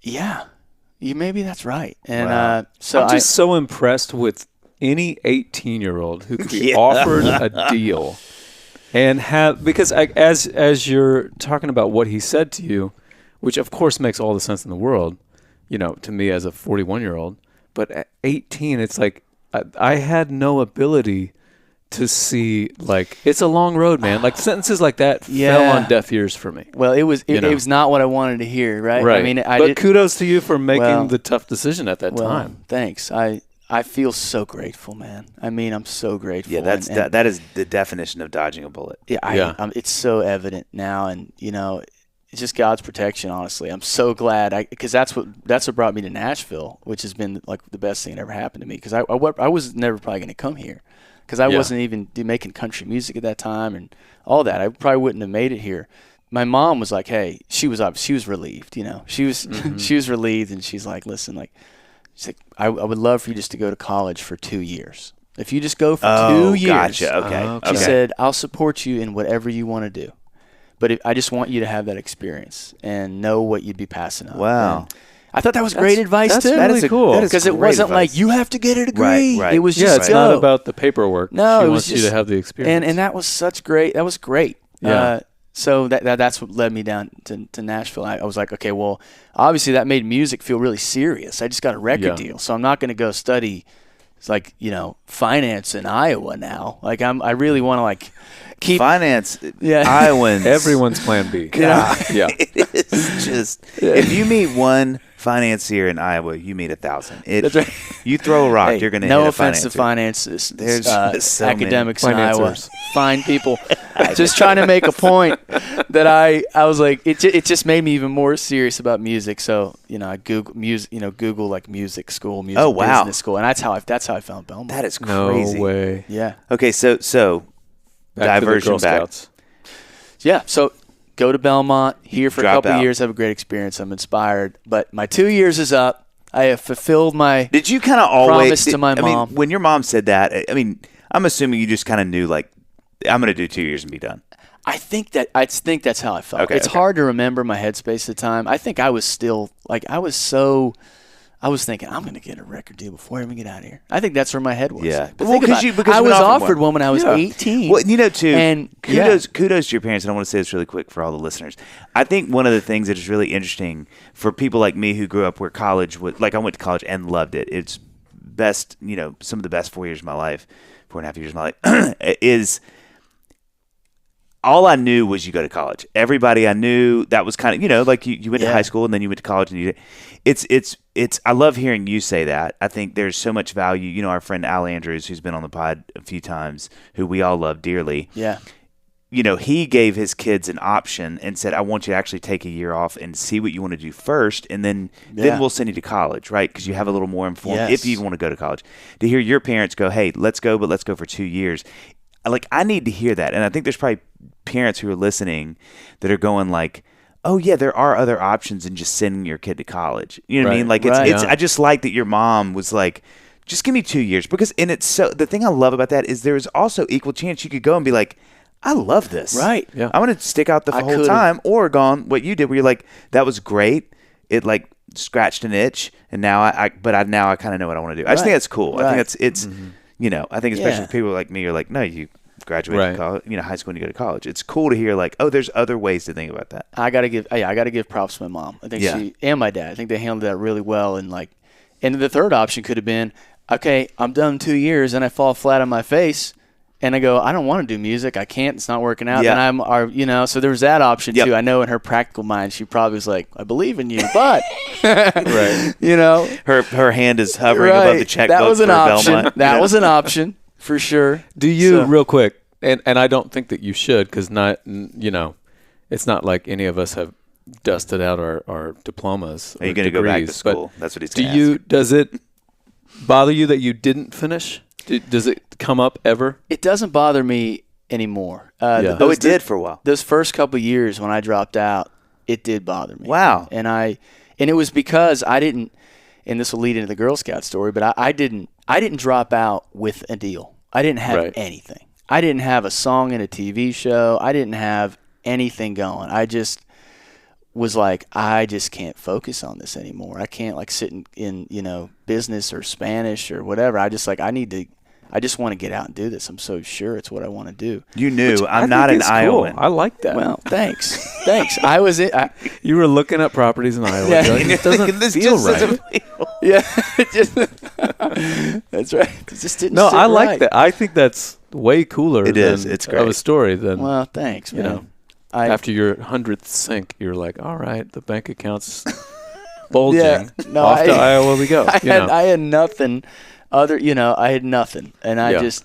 yeah, maybe that's right. And so I'm just so impressed with any 18-year-old who could be offered a deal and because as you're talking about what he said to you, which of course makes all the sense in the world, to me as a 41-year-old, but at 18, it's like I had no ability to see, like, it's a long road, man. Like, sentences like that fell on deaf ears for me. Well, it was not what I wanted to hear, right? Right. I mean, but kudos to you for making the tough decision at that time. Thanks. I feel so grateful, man. I mean, I'm so grateful. Yeah, that is the definition of dodging a bullet. Yeah, it's so evident now, and it's just God's protection. Honestly, I'm so glad because that's what brought me to Nashville, which has been like the best thing that ever happened to me. Because I was never probably going to come here. Because I wasn't even making country music at that time and all that. I probably wouldn't have made it here. My mom was like, "Hey," she was relieved. She was she was relieved, and she's like, "Listen, she's like, I would love for you just to go to college for 2 years. If you just go for 2 years, gotcha. Okay. She said, I'll support you in whatever you want to do, but I just want you to have that experience and know what you'd be passing on." Wow. And I thought that was great advice too. That's really cool. Because it wasn't like you have to get a degree. Right. It was just it's not about the paperwork. No, she it was wants you to have the experience. And that was great. That was great. Yeah. So that's what led me down to Nashville. I was like, okay, well, obviously that made music feel really serious. I just got a record deal, so I'm not going to go study, finance in Iowa now. Like I really want to keep finance. Iowans. Everyone's plan B. Yeah. It's just if you meet one financier in Iowa, you meet 1,000. That's right. You throw a rock, you're going to hit a financier. No offense to finances. There's so academics many in Iowa, fine people. Just trying to make a point that I was like, it just made me even more serious about music. So I Google music, Google like music school, music business school, and that's how I found Belmont. That is crazy. No way. Yeah. Okay, so back diversion to the Girl Scouts. Yeah. So go to Belmont here for a couple out. years, have a great experience. I'm inspired, but my 2 years is up. I have fulfilled my Did you kind of always promise to my mom. I mean, when your mom said that, I'm assuming you just kind of knew like I'm going to do 2 years and be done. I think that's how I felt. Okay, it's hard to remember my headspace at the time. I think I was still I was thinking, I'm going to get a record deal before I even get out of here. I think that's where my head was. Yeah. But because I was offered one when I was 18. Well, too, and kudos to your parents, and I want to say this really quick for all the listeners. I think one of the things that is really interesting for people like me who grew up where college was, like I went to college and loved it. It's best, some of the best 4 years of my life, 4.5 years of my life, is all I knew was you go to college. Everybody I knew, that was kind of, like you went to high school and then you went to college, and it's I love hearing you say that. I think there's so much value. Our friend Al Andrews, who's been on the pod a few times, who we all love dearly. Yeah. He gave his kids an option and said, I want you to actually take a year off and see what you want to do first, and then we'll send you to college, right? Because you have a little more informed if you even want to go to college. To hear your parents go, hey, let's go, but let's go for 2 years. Like, I need to hear that. And I think there's probably parents who are listening that are going like, oh yeah, there are other options than just sending your kid to college. You know what I mean? Like I just like that your mom was like, just give me 2 years, because it's so, the thing I love about that is there's also equal chance you could go and be like, I love this. Right. Yeah. I'm going to stick out the whole time, or gone what you did where you're like, that was great. It like scratched an itch, and now I kind of know what I want to do. I just think that's cool. Right. I think it's I think especially for people like me, you're like, no, you graduate college, high school, and you go to college. It's cool to hear like, oh, there's other ways to think about that. I gotta give props to my mom. I think she and my dad. I think they handled that really well. And the third option could have been, okay, I'm done 2 years and I fall flat on my face, and I go, I don't want to do music. I can't. It's not working out. Yeah. And so there was that option too. I know in her practical mind, she probably was like, I believe in you, but right. Her hand is hovering above the checkbook. That was an option. Belmont. That was an option. For sure. Do you, real quick, and I don't think that you should, because it's not like any of us have dusted out our diplomas. Are you going to go back to school? That's what he's going to ask. Does it bother you that you didn't finish? Does it come up ever? It doesn't bother me anymore. It did for a while. Those first couple of years when I dropped out, It did bother me. Wow. And it was because I didn't, and this will lead into the Girl Scout story, but I didn't drop out with a deal. I didn't have anything. I didn't have a song in a TV show. I didn't have anything going. I just was like, I just can't focus on this anymore. I can't like sit in business or Spanish or whatever. I just want to get out and do this. I'm so sure it's what I want to do. You knew I'm not an Iowan. Cool. I like that. Well, thanks. I was it. You were looking at properties in Iowa. Yeah. Like, it doesn't feel right. Yeah, that's right. It just didn't. No, sit I like right. that. I think that's way cooler. It is. It's great of a story than. Well, thanks, man. After your 100th sink, you're like, all right, the bank account's bulging. Yeah, no, off to Iowa we go. I had nothing. I had nothing, and I just,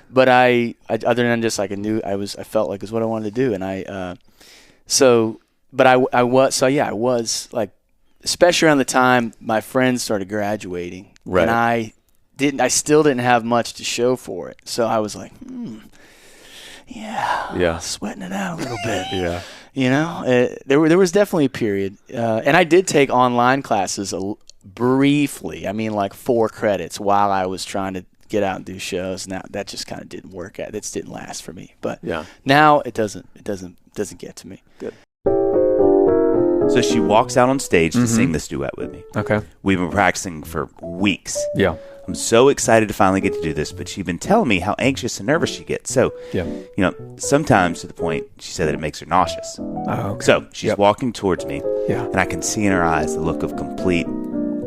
but I other than just like I felt like it's what I wanted to do, and I was like, especially around the time my friends started graduating, right, and I still didn't have much to show for it, so I was like, sweating it out a little bit, there was definitely a period, and I did take online classes briefly. I mean, like 4 credits while I was trying to get out and do shows. Now that just kind of didn't work out. It didn't last for me. But now it doesn't get to me. Good. So she walks out on stage to sing this duet with me. Okay. We've been practicing for weeks. Yeah. I'm so excited to finally get to do this, but she's been telling me how anxious and nervous she gets. So, sometimes to the point she said that it makes her nauseous. Oh, okay. So she's walking towards me, yeah, and I can see in her eyes the look of complete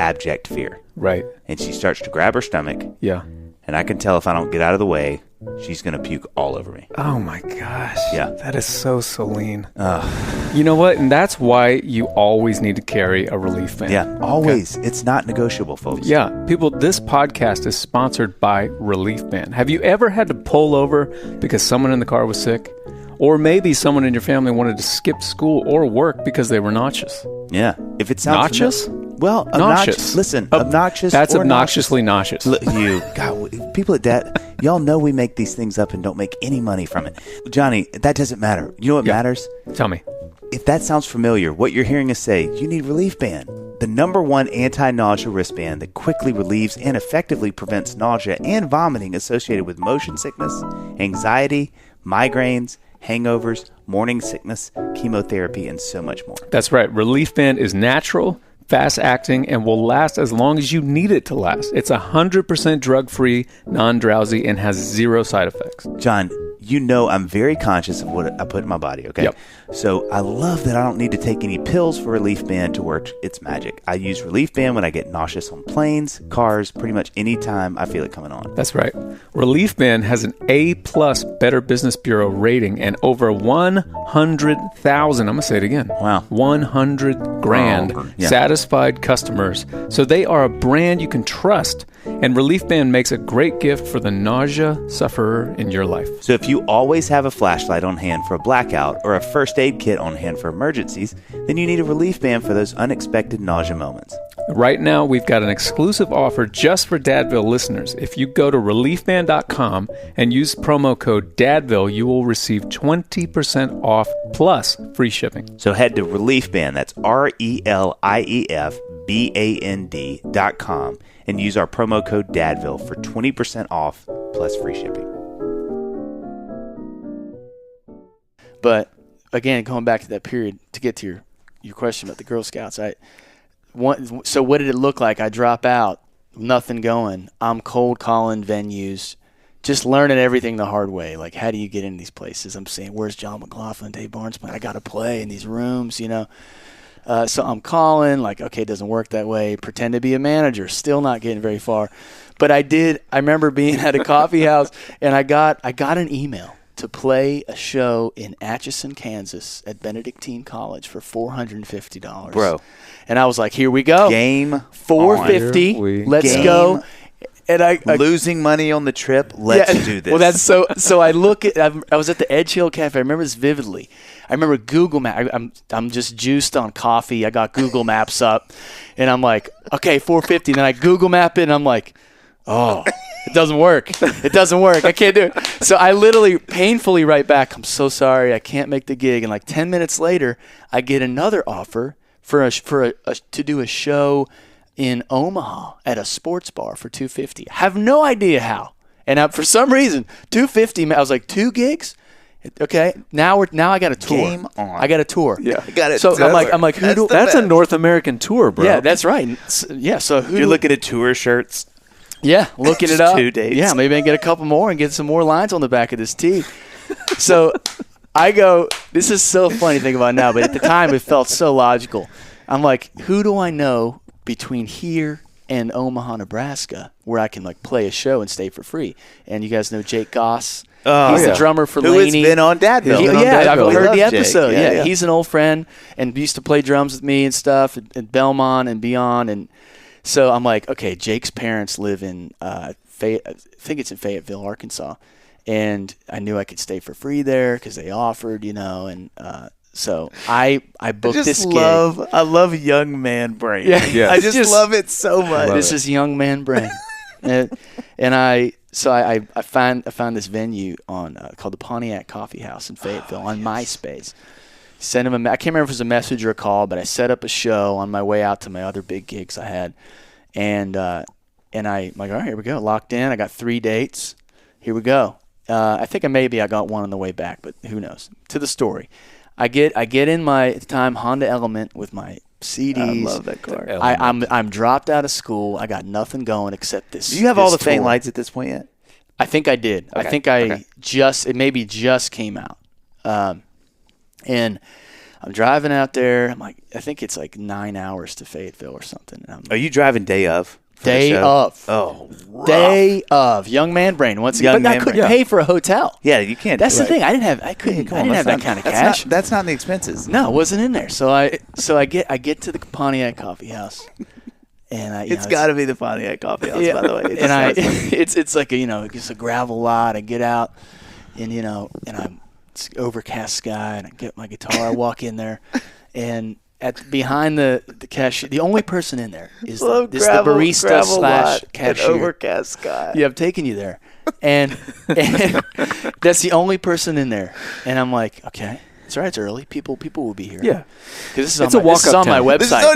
abject fear. Right. And she starts to grab her stomach. Yeah. And I can tell if I don't get out of the way, she's going to puke all over me. Oh, my gosh. Yeah. That is so Celine. You know what? And that's why you always need to carry a relief band. Yeah, always. Okay. It's not negotiable, folks. Yeah. People, this podcast is sponsored by Relief Band. Have you ever had to pull over because someone in the car was sick? Or maybe someone in your family wanted to skip school or work because they were nauseous. Yeah. If it sounds nauseous? Well, obnoxious. Listen, obnoxious. That's obnoxiously nauseous. Look, people at that, y'all know we make these things up and don't make any money from it. Johnny, that doesn't matter. You know what matters? Tell me. If that sounds familiar, what you're hearing us say, you need Relief Band, the #1 anti-nausea wristband that quickly relieves and effectively prevents nausea and vomiting associated with motion sickness, anxiety, migraines, hangovers, morning sickness, chemotherapy, and so much more. That's right. Relief Band is natural, fast-acting, and will last as long as you need it to last. It's 100% drug-free, non-drowsy, and has 0 side effects. John, you know I'm very conscious of what I put in my body, okay? Yep. So I love that I don't need to take any pills for Relief Band to work its magic. I use Relief Band when I get nauseous on planes, cars, pretty much any time I feel it coming on. That's right. Relief Band has an A+ Better Business Bureau rating and over 100,000, I'm going to say it again. Wow. 100 grand satisfied customers. So they are a brand you can trust. And Relief Band makes a great gift for the nausea sufferer in your life. So if you always have a flashlight on hand for a blackout or a first aid kit on hand for emergencies, then you need a Relief Band for those unexpected nausea moments. Right now, we've got an exclusive offer just for Dadville listeners. If you go to reliefband.com and use promo code Dadville, you will receive 20% off plus free shipping. So head to Relief Band, that's ReliefBand.com, and use our promo code Dadville for 20% off plus free shipping. But again, going back to that period, to get to your question about the Girl Scouts, so what did it look like? I drop out, nothing going. I'm cold calling venues, just learning everything the hard way. Like, how do you get in these places? I'm saying, where's John McLaughlin, Dave Barnes playing? I got to play in these rooms, So I'm calling, like, okay, it doesn't work that way. Pretend to be a manager, still not getting very far. But I remember being at a coffee house, and I got an email to play a show in Atchison, Kansas at Benedictine College for $450. Bro. And I was like, here we go. Game $450. Let's go. And I losing money on the trip. Let's do this. Well, that's so I look at I was at the Edge Hill Cafe. I remember this vividly. I remember Google Maps. I'm just juiced on coffee. I got Google Maps up, and I'm like, okay, $450. And then I Google Map it, and I'm like, oh, It doesn't work. It doesn't work. I can't do it. So I literally painfully write back, I'm so sorry, I can't make the gig. And like 10 minutes later, I get another offer to do a show in Omaha at a sports bar for $250. I have no idea how. And for some reason, $250. I was like, 2 gigs. Okay, now I got a tour. Game on. I got a tour. Yeah, I got it. So I'm like, that's a North American tour, bro. Yeah, that's right. Yeah, so you're looking at tour shirts. Yeah, looking it up. 2 dates. Yeah, maybe I can get a couple more and get some more lines on the back of this tee. So I go. This is so funny to think about now, but at the time it felt so logical. I'm like, who do I know between here and Omaha, Nebraska, where I can like play a show and stay for free? And you guys know Jake Goss. He's the drummer for Who Laney. Who has been on Dadville. I've heard the episode. Yeah. He's an old friend and used to play drums with me and stuff at Belmont and beyond. And so I'm like, okay, Jake's parents live in, I think it's in Fayetteville, Arkansas. And I knew I could stay for free there because they offered, and so I booked this gig. I love young man brain. Yeah. I just love it so much. This is young man brain. and I found this venue on called the Pontiac Coffee House in Fayetteville on MySpace. Sent him I can't remember if it was a message or a call, but I set up a show on my way out to my other big gigs I had, and I'm like, all right, here we go, locked in. I got 3 dates. Here we go. I think I got one on the way back, but who knows? To the story, I get in my at the time Honda Element with my CDs. I love that car. I'm dropped out of school. I got nothing going except this. Do you have all the faint tour. lights at this point yet? I think I did. Okay. I think it maybe just came out. And I'm driving out there. I'm like, I think it's like 9 hours to Fayetteville or something. Are you driving day of? Day of. Oh, rough. Day of. Young man brain. Once again, but I couldn't pay for a hotel. Yeah, you can't. That's the thing. I didn't have that kind of cash. That's not in the expenses. No, it wasn't in there. So I get to the Pontiac Coffee House. And it's got to be the Pontiac Coffee House, by the way. It's like it's a gravel lot. I get out, and it's overcast sky, and I get my guitar. I walk in there, and behind the cashier, the only person in there is the barista / cashier. Overcast sky. Yeah, I've taken you there, and that's the only person in there. And I'm like, okay. It's all right. It's early. People will be here. Yeah, because this is on my website.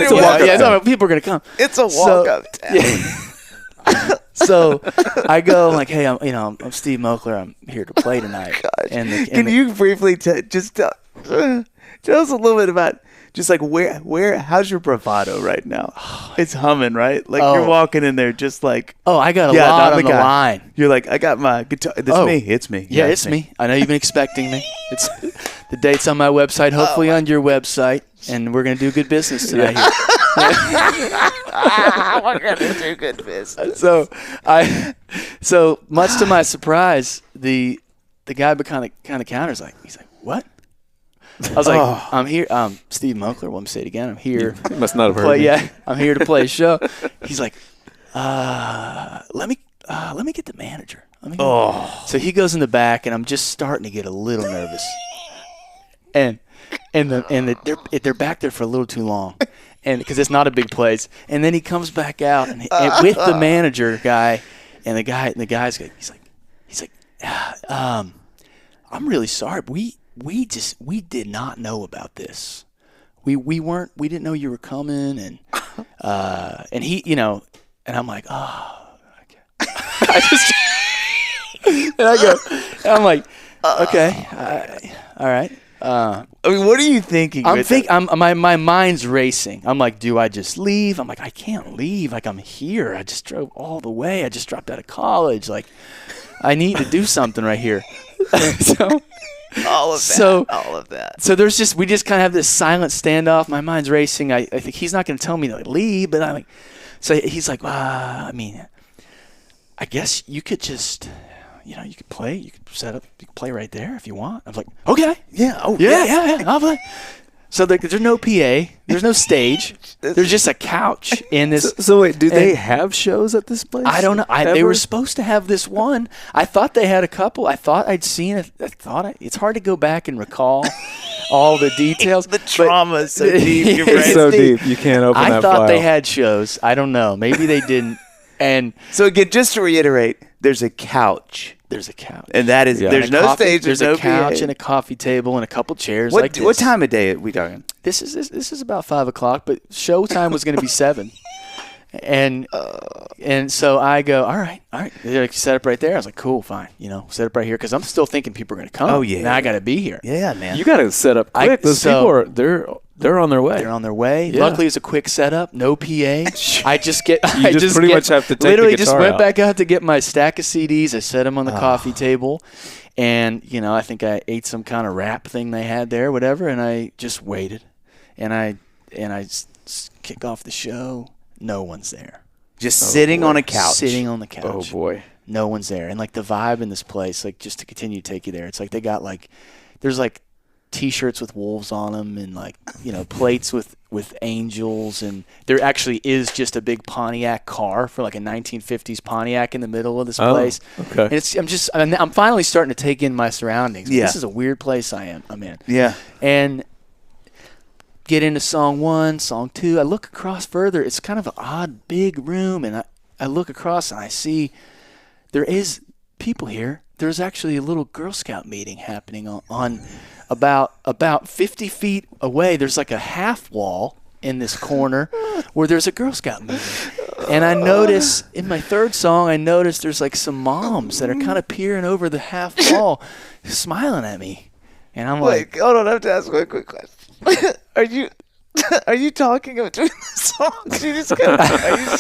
People are gonna come. It's a walk-up town. Yeah. So I go like, hey, I'm Steve Moakler. I'm here to play tonight. Can you briefly just tell us a little bit about just like how's your bravado right now? It's humming, right? Like you're walking in there just like, I got a lot on the line. You're like, I got my guitar. It's me. Yeah, it's me. I know you've been expecting me. It's the date's on my website, hopefully on your website, and we're gonna do good business tonight. We're gonna do good business. So much to my surprise, the guy kind of counters he's like, what? I was like, I'm here. Steve Moakler. Well, I'm say it again. I'm here. You must not have heard me. Yeah, I'm here to play a show. He's like, let me get the manager. So he goes in the back, and I'm just starting to get a little nervous. And they're back there for a little too long, and because it's not a big place. And then he comes back out and with the manager guy, and the guy's he's like, I'm really sorry. We did not know about this. We didn't know you were coming, and he, and I'm like, okay. I'm like, okay, all right. What are you thinking? My mind's racing. I'm like, do I just leave? I'm like, I can't leave. Like, I'm here. I just drove all the way. I just dropped out of college. Like, I need to do something right here. All of that. So we just kind of have this silent standoff. My mind's racing. I think he's not going to tell me to leave, but I'm like, so he's like, I guess you could just, you could play. You could set up. You could play right there if you want. I was like, okay, yeah, yeah. I'll play. So there's no PA. There's no stage. There's just a couch in this. So wait, do they have shows at this place? I don't know. They were supposed to have this one. I thought they had a couple. I thought I'd seen it. It's hard to go back and recall all the details. The trauma is so deep. Your brain's so deep. You can't open that file. I thought they had shows. I don't know. Maybe they didn't. And so again, just to reiterate, there's a couch. There's a couch. And that is, there's no stage, there's no a couch PA. and a coffee table and a couple chairs What, like this. what time of day are we talking? This is about 5 o'clock, but show time was going to be 7. And so I go, all right. They're like, set up right there. I was like, cool, fine. Set up right here because I'm still thinking people are going to come. Oh, yeah. Now I got to be here. Yeah, man. You got to set up quick. Those people are they're on their way. They're on their way. Yeah. Luckily, it's a quick setup. No PA. I just pretty much have to take literally the just guitar went out. back out to get my stack of CDs. I set them on the coffee table, and I think I ate some kind of wrap thing they had there, whatever, and I just waited, and I kick off the show. No one's there. Just sitting on a couch. Sitting on the couch. Oh boy. No one's there, and like the vibe in this place, like just to continue to take you there, it's like they got like, there's like T-shirts with wolves on them, and like plates with angels, and there actually is just a big Pontiac car for like a 1950s Pontiac in the middle of this place. Okay. And I'm finally starting to take in my surroundings. Yeah. This is a weird place I'm in. Yeah. And get into song 1, song 2. I look across further. It's kind of an odd big room, and I look across and I see there is people here. There's actually a little Girl Scout meeting happening on about 50 feet away. There's like a half wall in this corner where there's a Girl Scout meeting. And I notice in my third song, there's like some moms that are kind of peering over the half wall, smiling at me. And I'm like, hold on, I have to ask one quick question. Are you talking about doing the songs? Are you just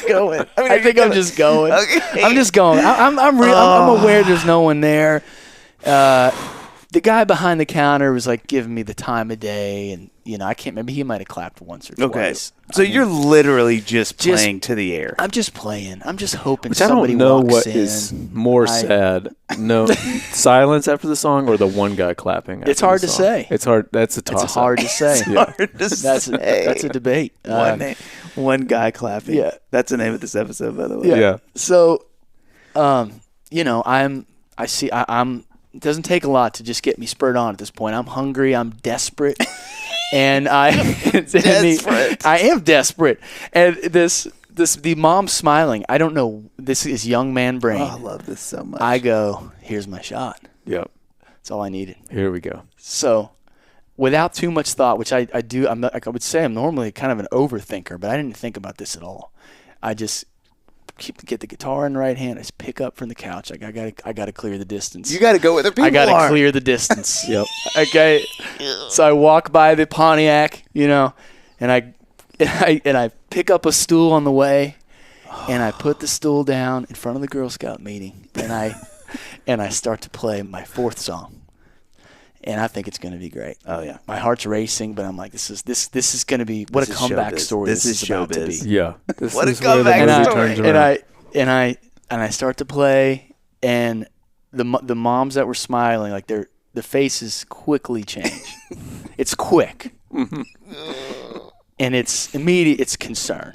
going? I think I'm just going. Okay. I'm just going. I'm aware there's no one there. The guy behind the counter was like giving me the time of day, and I can't remember. He might have clapped once or twice. So you're literally just playing to the air. I'm just playing. I'm just hoping Which somebody I don't know walks what in. is more sad. No silence after the song or the one guy clapping. It's hard to say. It's hard. That's a toss. It's hard to say. That's a debate. One guy clapping. Yeah, that's the name of this episode, by the way. Yeah. So, it doesn't take a lot to just get me spurred on at this point. I'm hungry. I'm desperate. And I am desperate. And the mom smiling. I don't know. This is young man brain. Oh, I love this so much. I go, here's my shot. Yep. That's all I needed. Here we go. So, without too much thought, which I do, I would say I'm normally kind of an overthinker, but I didn't think about this at all. I just get the guitar in the right hand. I just pick up from the couch. I gotta clear the distance. You gotta go where the people are. I gotta clear the distance. Yep. Okay. So I walk by the Pontiac, and I pick up a stool on the way, and I put the stool down in front of the Girl Scout meeting, and I start to play my fourth song. And I think it's going to be great. Oh yeah, my heart's racing, but I'm like, this is going to be what a comeback story this is about to be. Yeah, what a comeback story. And I start to play, and the moms that were smiling, like the faces quickly change. It's quick, and it's immediate. It's concern.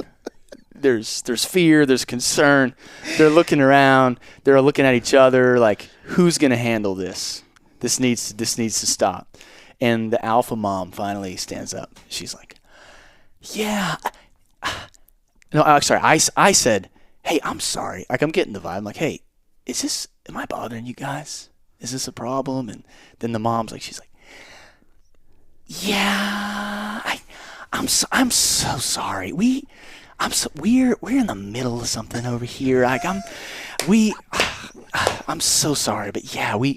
There's fear. There's concern. They're looking around. They're looking at each other, like, who's going to handle this? This needs to stop. And the alpha mom finally stands up. She's like, yeah. No, sorry. I said, hey, I'm sorry. Like, I'm getting the vibe. I'm like, hey, am I bothering you guys? Is this a problem? And then the mom's like, she's like, yeah, I'm so sorry. We're in the middle of something over here. Like, I'm so sorry, but yeah, yeah.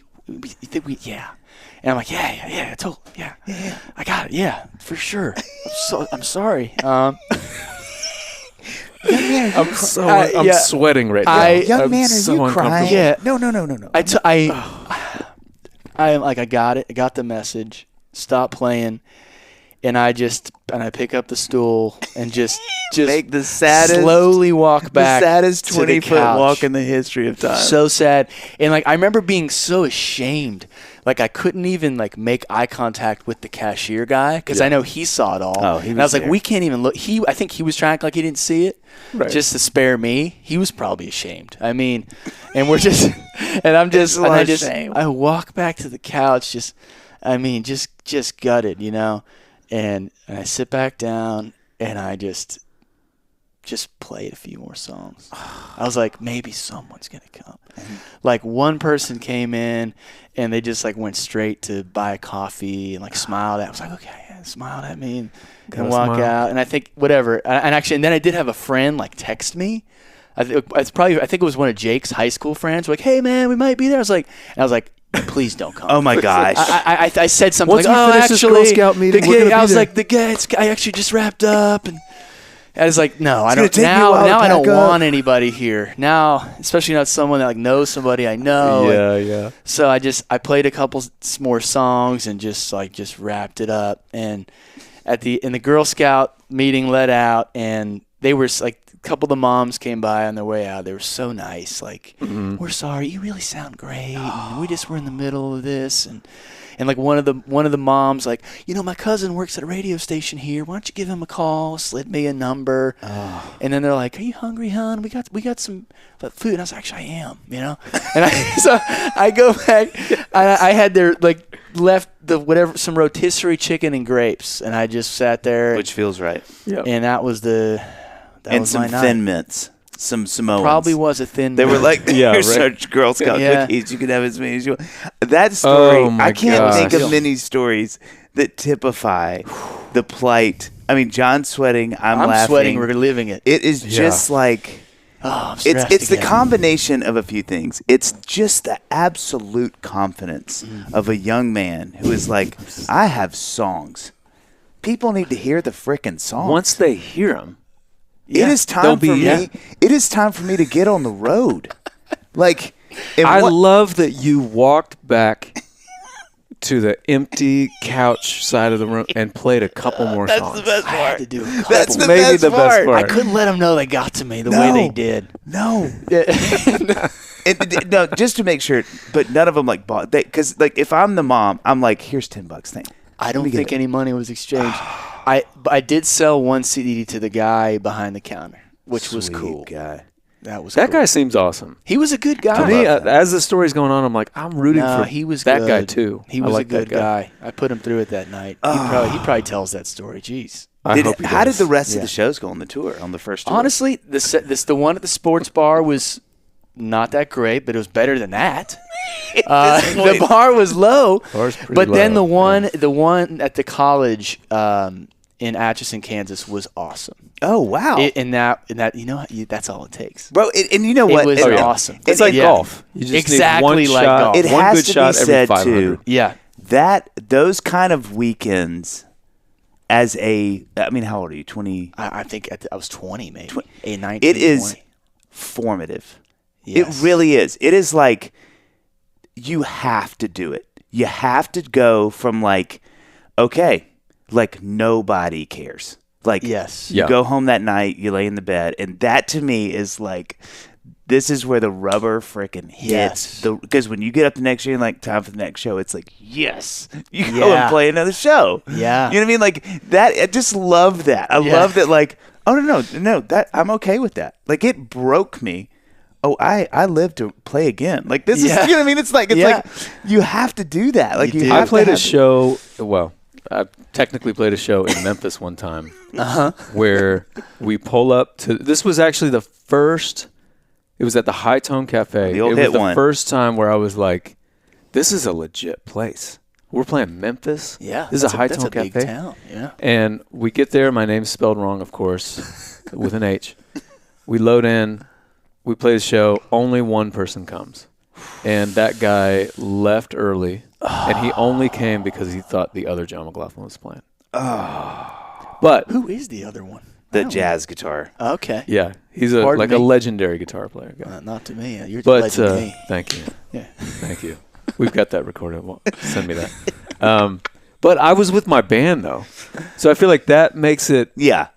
And I'm like, yeah, totally, yeah. I got it, yeah, for sure. I'm sorry. I'm sweating right now. Young man, are you crying? Yeah. No. I got it. I got the message. Stop playing. And I pick up the stool and just make the saddest, slowly walk back. The saddest 20-foot walk in the history of time. So sad. And I remember being so ashamed. I couldn't even make eye contact with the cashier guy because I know he saw it all. Oh, and I was like, we can't even look. I think he was trying to act like he didn't see it, just to spare me. He was probably ashamed. I mean, and we're just, and I'm just, and I walk back to the couch, just gutted, and I sit back down and I just just played a few more songs. I was like, maybe someone's going to come. Like one person came in and they just like went straight to buy a coffee and like smiled at. I was like, okay, yeah, smiled at me and walk out. And I think whatever. And actually, and then I did have a friend like text me. I think it was one of Jake's high school friends. Like, hey man, we might be there. I was like, please don't come. Oh my gosh! I said something Once like, we finish this Girl Scout meeting, I was like, I actually just wrapped up, and I was like, no, I don't. Now I don't want anybody here. Now, especially not someone that like knows somebody I know. Yeah. So I played a couple more songs and just wrapped it up. And in the Girl Scout meeting let out, and they were like. A couple of the moms came by on their way out. They were so nice. Like, we're sorry, you really sound great. And we just were in the middle of this, and like one of the moms, like, my cousin works at a radio station here. Why don't you give him a call? Slid me a number, and then they're like, "Are you hungry, hon? We got some food." And I was like, "Actually, I am," And so I go back. I had their like left some rotisserie chicken and grapes, and I just sat there, which feels right. Yeah, and that was the. And some Thin Mints, some Samoans. Probably was a Thin Mint. They were like, here's such Girl Scout cookies. You can have as many as you want. That story, I can't think of many stories that typify the plight. I mean, John's sweating, I'm laughing. I'm sweating, we're living it. It is just like, it's the combination of a few things. It's just the absolute confidence of a young man who is like, I have songs. People need to hear the frickin' songs. Once they hear them. Yeah, it is time for me. It is time for me to get on the road. Like, I love that you walked back to the empty couch side of the room and played a couple more songs. That's the best part. I had to do a couple. That's the best part. I couldn't let them know they got to me the way they did. No. No, just to make sure. But none of them like bought. Because like if I'm the mom, I'm like, here's $10. Thing. I don't think any money was exchanged. I did sell one CD to the guy behind the counter, which was cool. Guy. That guy seems awesome. He was a good guy. To me, as the story's going on, I'm like, I'm rooting for that guy too. He was a good guy. I put him through it that night. He probably tells that story. Jeez. How did the rest of the shows go on the tour? On the first tour? Honestly, the one at the sports bar was not that great, but it was better than that. The bar was low, but then the one at the college in Atchison, Kansas was awesome. Oh wow! And that that's all it takes, bro. And you know what? It was awesome. It's like golf. You just exactly need one like shot, golf. It one has good to shot be every said 500. too. Yeah, those kind of weekends. As how old are you? 20? I think I was 20, maybe 19. It is 20. Formative. Yes. It really is. It is like you have to do it. You have to go from like, okay, like nobody cares. Like, yes, you go home that night, you lay in the bed, and that to me is like, this is where the rubber frickin' hits. Because when you get up the next year and like, time for the next show, it's like, yes, you go and play another show. Yeah. You know what I mean? Like, that, I just love that. I love that, like, oh, no, that I'm okay with that. Like, it broke me. Oh, I live to play again. Like, this is, you know what I mean? It's like you have to do that. Like, I played a show, I technically played a show in Memphis one time where we pull up to, this was actually the first, it was at the High Tone Cafe. The old it was hit the one. First time where I was like, this is a legit place. We're playing Memphis. Yeah. This is a High Tone Cafe. Big town. Yeah. And we get there. My name's spelled wrong, of course, with an H. We load in. We play the show. Only one person comes. And that guy left early. And he only came because he thought the other John McLaughlin was playing. But who is the other one? The jazz guitar. Okay. Yeah. He's a legendary guitar player. Not to me. You're a legend to me. Thank you. Yeah. Thank you. We've got that recorded. Well, send me that. But I was with my band, though. So I feel like that makes it... Yeah.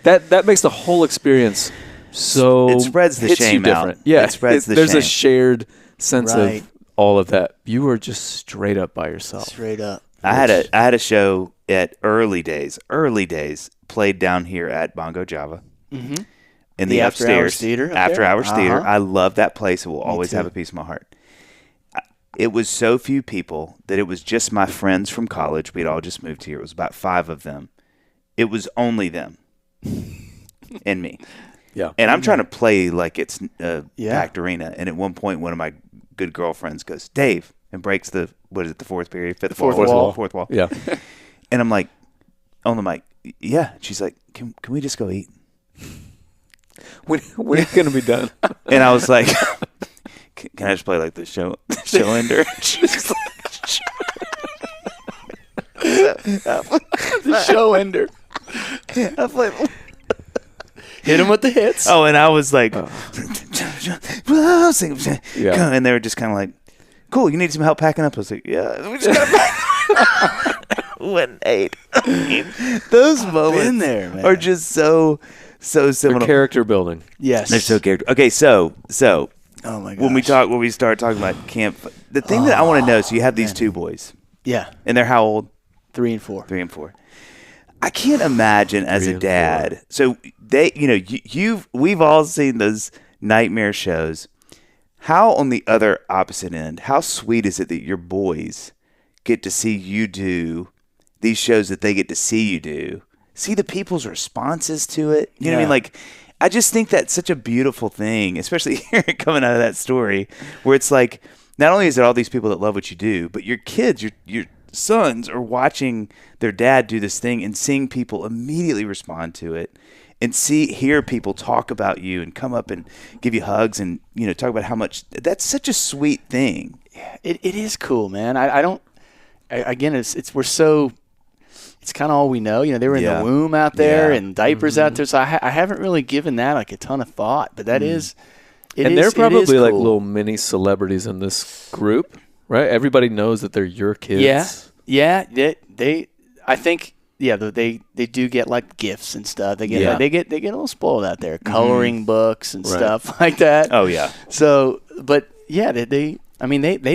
That makes the whole experience so... It spreads the shame different. out. Yeah. It spreads the there's shame. a shared sense of all of that. You were just straight up by yourself. Straight up. I had a show at early days, played down here at Bongo Java. Mm-hmm. In the upstairs. After Hours Theater. I love that place. It will always have a piece of my heart. It was so few people that it was just my friends from college. We'd all just moved here. It was about 5 of them. It was only them and me. Yeah. And I'm trying to play like it's a packed arena. And at one point, one of my good girlfriends goes, Dave, and breaks the fourth period, fourth wall. Yeah. And I'm like, on the mic, yeah. She's like, can we just go eat? When are you going to be done? And I was like, can I just play like the show ender? She's like, the show ender. I played. Hit him with the hits. Oh, and I was like, and they were just kind of like, cool, you need some help packing up? I was like, yeah. We just got to pack. Went and ate. Those moments are just so similar. They're character building. Yes. They're so character. Okay, so oh my gosh. when we start talking about camp, the thing that I want to know, so you have these two boys. Yeah. And they're how old? 3 and 4. 3 and 4. I can't imagine as a dad. So they, we've all seen those nightmare shows. How on the other opposite end, how sweet is it that your boys get to see you do these shows that they get to see you do? See the people's responses to it. You know what I mean? Like, I just think that's such a beautiful thing, especially coming out of that story where it's like, not only is it all these people that love what you do, but your kids, your sons are watching their dad do this thing and seeing people immediately respond to it and hear people talk about you and come up and give you hugs and, talk about how much that's such a sweet thing. Yeah, it is cool, man. It's kind of all we know. They were in the womb out there and diapers out there. So I haven't really given that like a ton of thought, but that is, they're probably cool. like little mini celebrities in this group, right? Everybody knows that they're your kids. Yeah. I think, they do get like gifts and stuff. They get they get a little spoiled out there, coloring books and stuff like that. Oh yeah. So, but yeah, they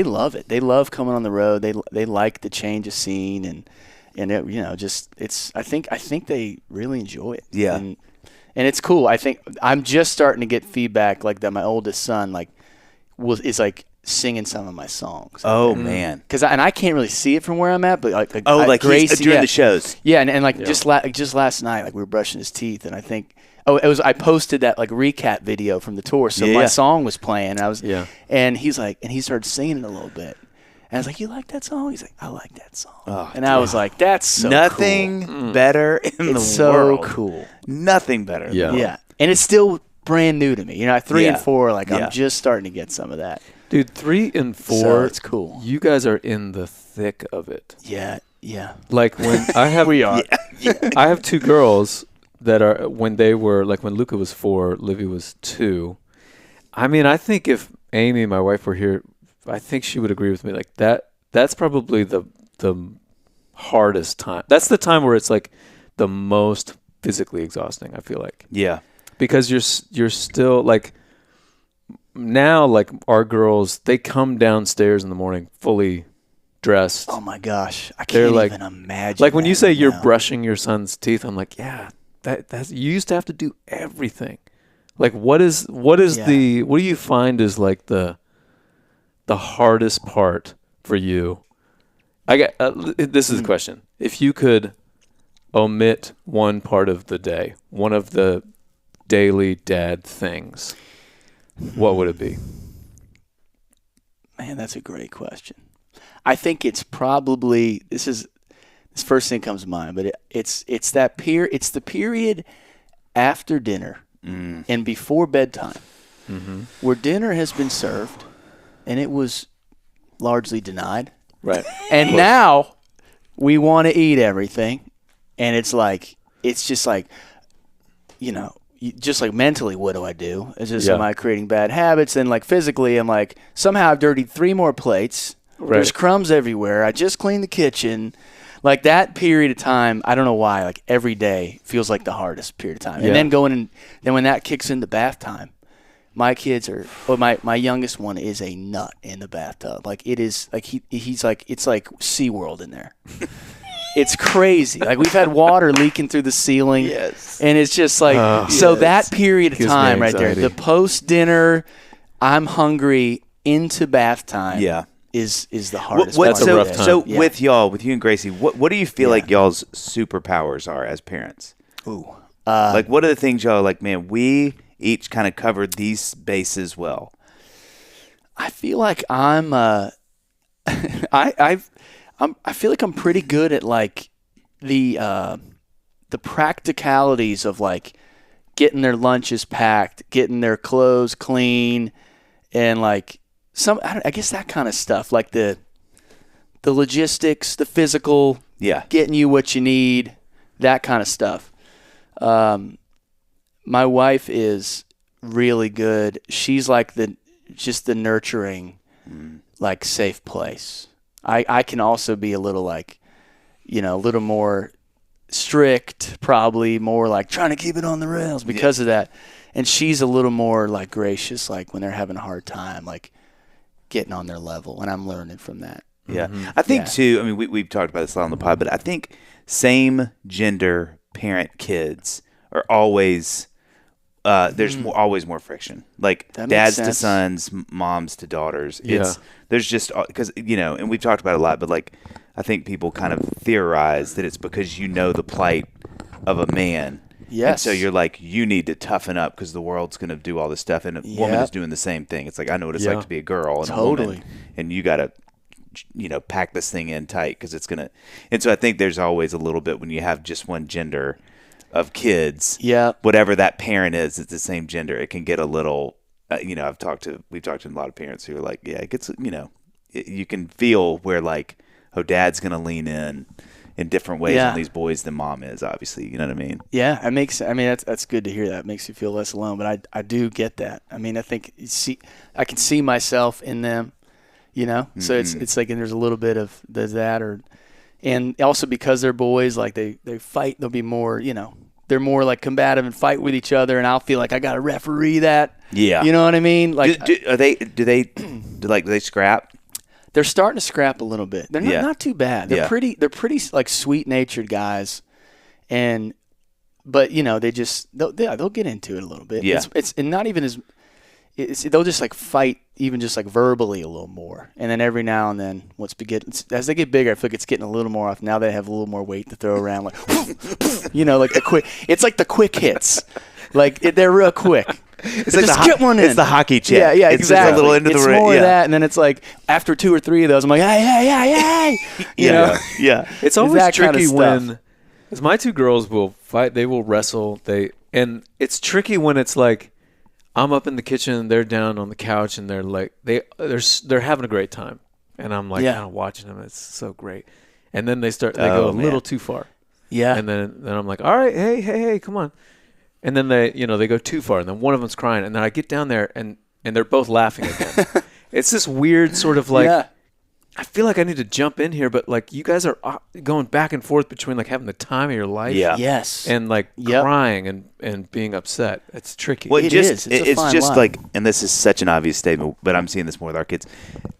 love it. They love coming on the road. They like the change of scene and it, I think they really enjoy it. Yeah. And it's cool. I think I'm just starting to get feedback like that. My oldest son is like singing some of my songs. Oh man. And I can't really see it from where I'm at, but like Gracie, during the shows. Yeah. And just last night, like we were brushing his teeth and I think, I posted that like recap video from the tour. So my song was playing and and he's like, and he started singing it a little bit. And I was like, you like that song? He's like, I like that song. Oh, I was like, that's so nothing cool. better in the world. So cool. Nothing better. Yeah. Yeah. And it's still brand new to me. 3 and 4, I'm just starting to get some of that. Dude, 3 and 4, so it's cool. You guys are in the thick of it. Yeah. Like when I have we are. I have 2 girls that are when Luca was 4, Livy was 2. I mean, I think if Amy, my wife, were here, I think she would agree with me. Like that's probably the hardest time. That's the time where it's like the most physically exhausting, I feel like. Yeah. Because you're still like now, like our girls, they come downstairs in the morning fully dressed. Oh my gosh. I can't even imagine. Like when you say you're brushing your son's teeth, I'm like, yeah, that's you used to have to do everything. Like what do you find is like the hardest part for you? I got this is a question. If you could omit one part of the day, one of the daily dad things, what would it be? Man, that's a great question. I think it's probably this first thing comes to mind, but it's the period after dinner and before bedtime, where dinner has been served and it was largely denied. Right. And now we want to eat everything, and it's just like, just like mentally, what do I do? It's just, am I creating bad habits? And like physically, I'm like, somehow I've dirtied 3 more plates. Right. There's crumbs everywhere. I just cleaned the kitchen. Like that period of time, I don't know why, like every day feels like the hardest period of time. Yeah. And then when that kicks into bath time, my kids my youngest one is a nut in the bathtub. Like it is like he's like, it's like SeaWorld in there. It's crazy. Like we've had water leaking through the ceiling. Yes. And it's just like, that period of time right there, the post dinner, I'm hungry into bath time. Yeah. Is the hardest part. That's a rough time. So with you and Gracie, what do you feel like y'all's superpowers are as parents? Ooh. Like what are the things y'all are like, man, each kind of covered these bases well? I feel like I'm I feel like I'm pretty good at like the practicalities of like getting their lunches packed, getting their clothes clean, and like I guess that kind of stuff, like the logistics, the physical, getting you what you need, that kind of stuff. My wife is really good. She's like the nurturing, like safe place. I can also be a little like, a little more strict, probably more like trying to keep it on the rails because of that. And she's a little more like gracious, like when they're having a hard time, like getting on their level. And I'm learning from that. Yeah. I think too, I mean, we've talked about this a lot on the pod, but I think same gender parent kids are always, there's always more friction. Like dads to sons, moms to daughters. There's just, because, and we've talked about it a lot, but like, I think people kind of theorize that it's because the plight of a man. Yes. And so you're like, you need to toughen up because the world's going to do all this stuff. And a woman is doing the same thing. It's like, I know what it's like to be a girl and a woman. And you got to, pack this thing in tight because it's going to. And so I think there's always a little bit when you have just one gender of kids. Yeah. Whatever that parent is, it's the same gender. It can get a little, we've talked to a lot of parents who are like, it gets, you can feel where like, oh, dad's going to lean in different ways on these boys than mom is, obviously. You know what I mean? Yeah, that's good to hear that. It makes you feel less alone, but I do get that. I mean, I think I can see myself in them, So it's like, and there's a little bit of that, and also because they're boys, like they fight, they'll be more, they're more like combative and fight with each other, and I'll feel like I got to referee that. Yeah. You know what I mean? Like, do they scrap? They're starting to scrap a little bit. They're not too bad. They're pretty like sweet-natured guys, but they'll get into it a little bit. Yeah. It's not even as they'll just like fight even just like verbally a little more, and then every now and then as they get bigger, I feel like it's getting a little more off. Now they have a little more weight to throw around, like like the quick. It's like the quick hits, like they're real quick. It's like just get one in. It's the hockey chick. Yeah, exactly. It's a little into the more of that, and then it's like after 2 or 3 of those, I'm like, hey. Yeah. It's always tricky when, because my 2 girls will fight, they will wrestle, and it's tricky when it's like, I'm up in the kitchen, they're down on the couch, and they're like, they're having a great time, and I'm like, watching them, it's so great, and then they go a little too far, and then I'm like, all right, hey, come on. And then they go too far, and then one of them's crying, and then I get down there, and they're both laughing again. It's this weird sort of like, I feel like I need to jump in here, but like you guys are going back and forth between like having the time of your life, and like crying and being upset. It's tricky. Well, it's just line. Like, and this is such an obvious statement, but I'm seeing this more with our kids.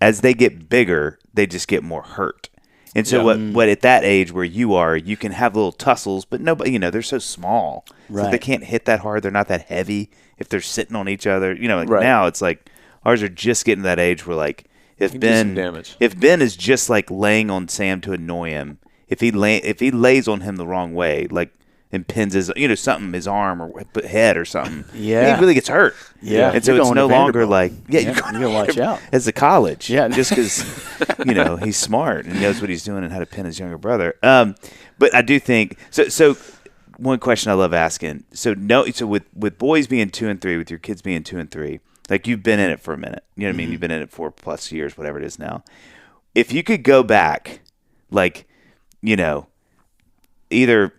As they get bigger, they just get more hurt. And so what at that age where you are, you can have little tussles, but nobody, they're so small. Right. So they can't hit that hard. They're not that heavy if they're sitting on each other. Now it's like ours are just getting to that age where like if Ben is just like laying on Sam to annoy him, if he lays on him the wrong way, like and pins his his arm or head or something, he really gets hurt. Yeah, and so it's no longer like you gotta watch out as a college. Yeah, just because he's smart and knows what he's doing and how to pin his younger brother. But I do think so. One question I love asking. So with boys being 2 and 3, with your kids being 2 and 3, like you've been in it for a minute. You know what I mean? You've been in it 4+ years, whatever it is now. If you could go back, like either.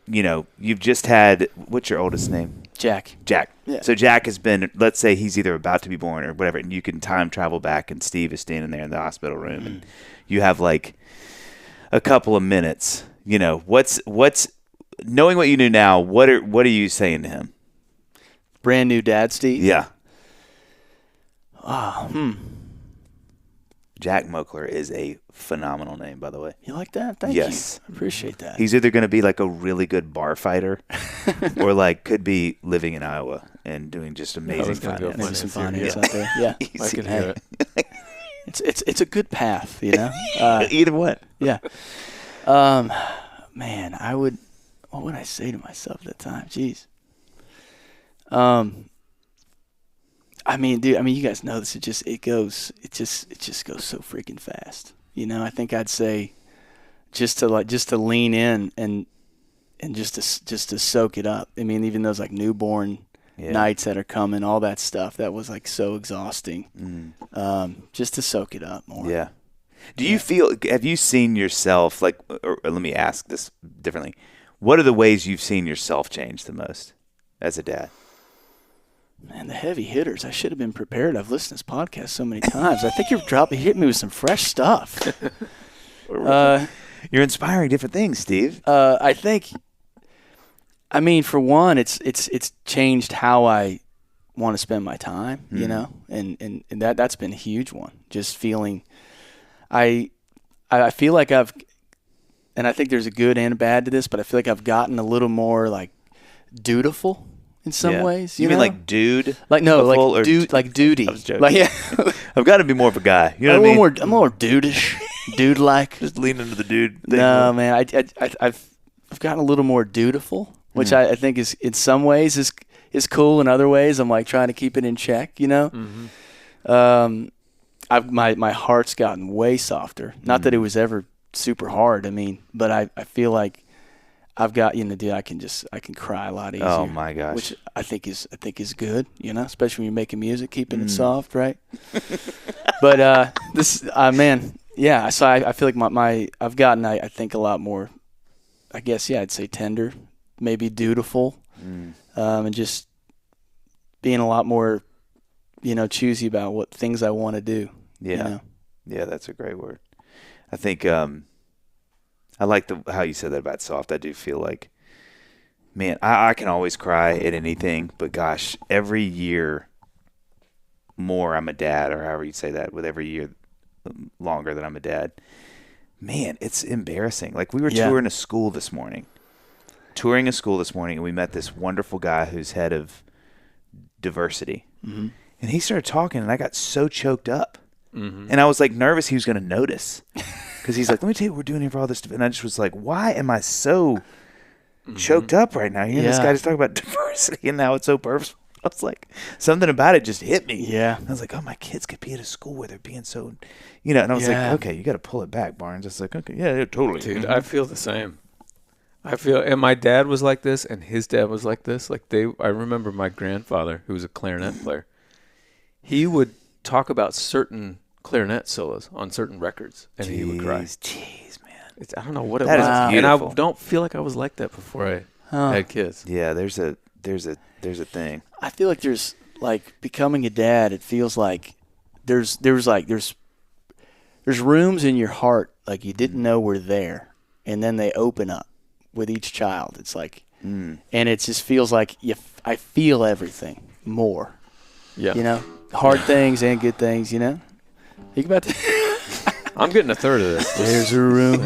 You've just had, what's your oldest name? Jack. Yeah. So Jack has been, let's say he's either about to be born or whatever, and you can time travel back, and Steve is standing there in the hospital room, and you have like a couple of minutes. What's knowing what you knew now, what are you saying to him? Brand new dad, Steve? Yeah. Jack Moakler is a phenomenal name, by the way. You like that? Thank you. I appreciate that. He's either going to be like a really good bar fighter or like could be living in Iowa and doing just amazing finance. Maybe some finance out there. Yeah. I can have it. It's a good path, Either one. Yeah. Man, what would I say to myself at that time? Jeez. I mean, dude, you guys know this. It just goes so freaking fast. You know, I think I'd say just to lean in and just to soak it up. I mean, even those like newborn nights that are coming, all that stuff, that was like so exhausting. Just to soak it up more. Yeah. Do you feel, have you seen yourself, like, or let me ask this differently. What are the ways you've seen yourself change the most as a dad? Man, the heavy hitters. I should have been prepared. I've listened to this podcast so many times. I think you hit me with some fresh stuff. You're inspiring different things, Steve. I think, I mean, for one, it's changed how I want to spend my time, you know, and that's been a huge one. Just feeling, I feel like and I think there's a good and a bad to this, but I feel like I've gotten a little more like dutiful in some ways. You mean like dude? Like no, like dude, like duty. I was joking. Like I've got to be more of a guy. You know what I mean? I'm more dude-ish, dude-like. Just lean into the dude thing. No, man, I've gotten a little more dutiful, which I think is in some ways is cool. In other ways, I'm like trying to keep it in check. You know, my heart's gotten way softer. Not that it was ever super hard. I mean, but I feel like I've got, dude, I can cry a lot easier. Oh my gosh. Which I think is good, especially when you're making music, keeping it soft, right? But man, yeah, so I feel like I've gotten I think a lot more, I guess, I'd say tender, maybe dutiful, and just being a lot more, choosy about what things I want to do. Yeah. Yeah, that's a great word. I think I like how you said that about soft. I do feel like, man, I can always cry at anything, but gosh, every year more I'm a dad, or however you say that, with every year longer that I'm a dad, man, it's embarrassing. Like we were touring a school this morning, and we met this wonderful guy who's head of diversity. And he started talking, and I got so choked up. And I was like nervous he was going to notice. Because he's like, let me tell you what we're doing here for all this stuff. And I just was like, why am I so choked up right now? Hearing this guy just talk about diversity and now it's so purposeful. I was like, something about it just hit me. Yeah. I was like, oh, my kids could be at a school where they're being so, and I was like, okay, you got to pull it back, Barnes. It's like, okay, yeah, totally. Dude, I feel the same. And my dad was like this, and his dad was like this. I remember my grandfather, who was a clarinet player, he would talk about certain clarinet solos on certain records, and he would cry. Jeez, man. I don't know what it was. That is beautiful. And I don't feel like I was like that before I had kids. Yeah, there's a thing. I feel like there's like becoming a dad. It feels like there's rooms in your heart like you didn't know were there, and then they open up with each child. It's like, and it just feels like I feel everything more. Yeah, hard things and good things. Think about that. I'm getting a third of this. There's a room.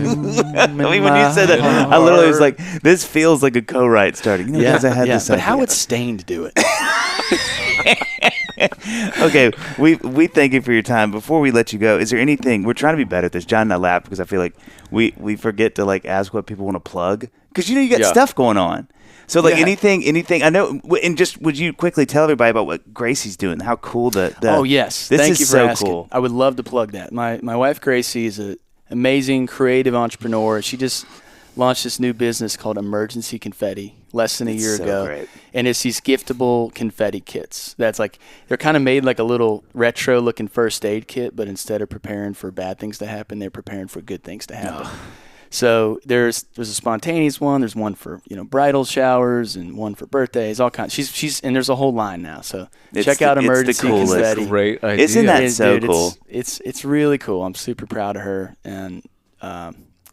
I mean, when you said that, I literally was like, this feels like a co-write starting. Because I had this but idea. how would Stained do it? Okay, we thank you for your time. Before we let you go, is there anything, we're trying to be better at this. John and I laugh because I feel like we forget to like ask what people want to plug. Because you got stuff going on. So like anything I know, and just would you quickly tell everybody about what Gracie's doing? How cool Oh yes, thank you for asking. Cool. I would love to plug that. My wife Gracie is an amazing creative entrepreneur. She just launched this new business called Emergency Confetti less than a year ago, great. And it's these giftable confetti kits. That's like they're kind of made like a little retro looking first aid kit, but instead of preparing for bad things to happen, they're preparing for good things to happen. So there's a spontaneous one. There's one for bridal showers and one for birthdays. All kinds. She's and there's a whole line now. So check out Emergency Confetti. Great idea. Isn't that so cool? It's really cool. I'm super proud of her. And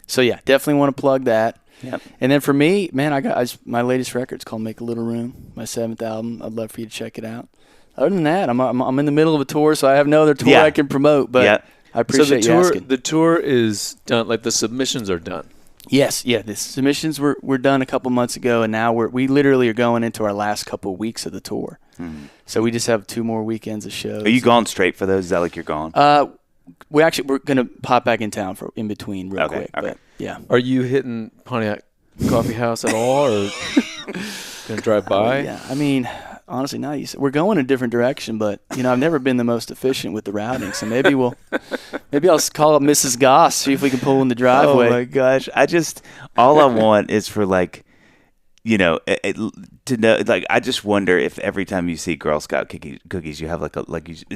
so yeah, definitely want to plug that. Yep. And then for me, man, I got my latest record's called Make a Little Room. My 7th album. I'd love for you to check it out. Other than that, I'm in the middle of a tour, so I have no other tour I can promote. But I appreciate you asking. The tour is done. Like the submissions are done. Yes, yeah. The submissions were done a couple months ago, and now we literally are going into our last couple of weeks of the tour. So we just have 2 more weekends of shows. Are you gone straight for those? Is that like you're gone? We're going to pop back in town for in between real quick. Okay. But yeah. Are you hitting Pontiac Coffee House at all, or gonna drive by? Yeah, I mean, honestly, now we're going a different direction, but I've never been the most efficient with the routing, so maybe I'll call up Mrs. Goss, see if we can pull in the driveway. Oh my gosh, all I want is for to know, I just wonder if every time you see Girl Scout cookies, you have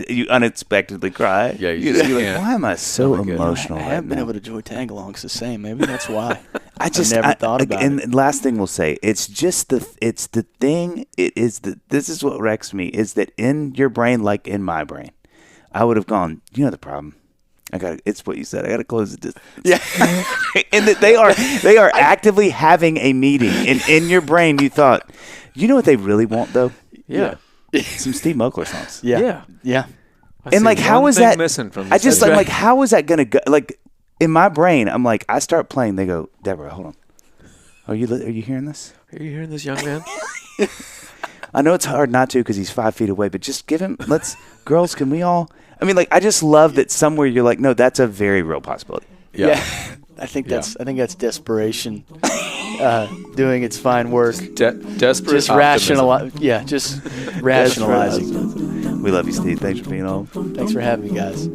you unexpectedly cry. Yeah, you're like, why am I so emotional? I haven't been able to enjoy Tagalongs the same. Maybe that's why. I've never thought about it. And last thing we'll say, this is what wrecks me, is that in your brain, like in my brain, I would have gone, the problem. It's what you said. I got to close the distance. Yeah. And that they are actively having a meeting. And in your brain, you thought, you know what they really want, though? Yeah. Some Steve Moakler songs. Yeah. And how is that missing from this? I just how is that going to go? In my brain, I'm like, I start playing. They go, Deborah, hold on. Are you hearing this? Are you hearing this, young man? I know it's hard not to because he's 5 feet away, but just give him. Girls, can we all? I mean, I just love that somewhere you're like, no, that's a very real possibility. Yeah. I think that's desperation doing its fine work. Desperate. Just just rationalizing. We love you, Steve. Thanks for being on. Thanks for having me, guys.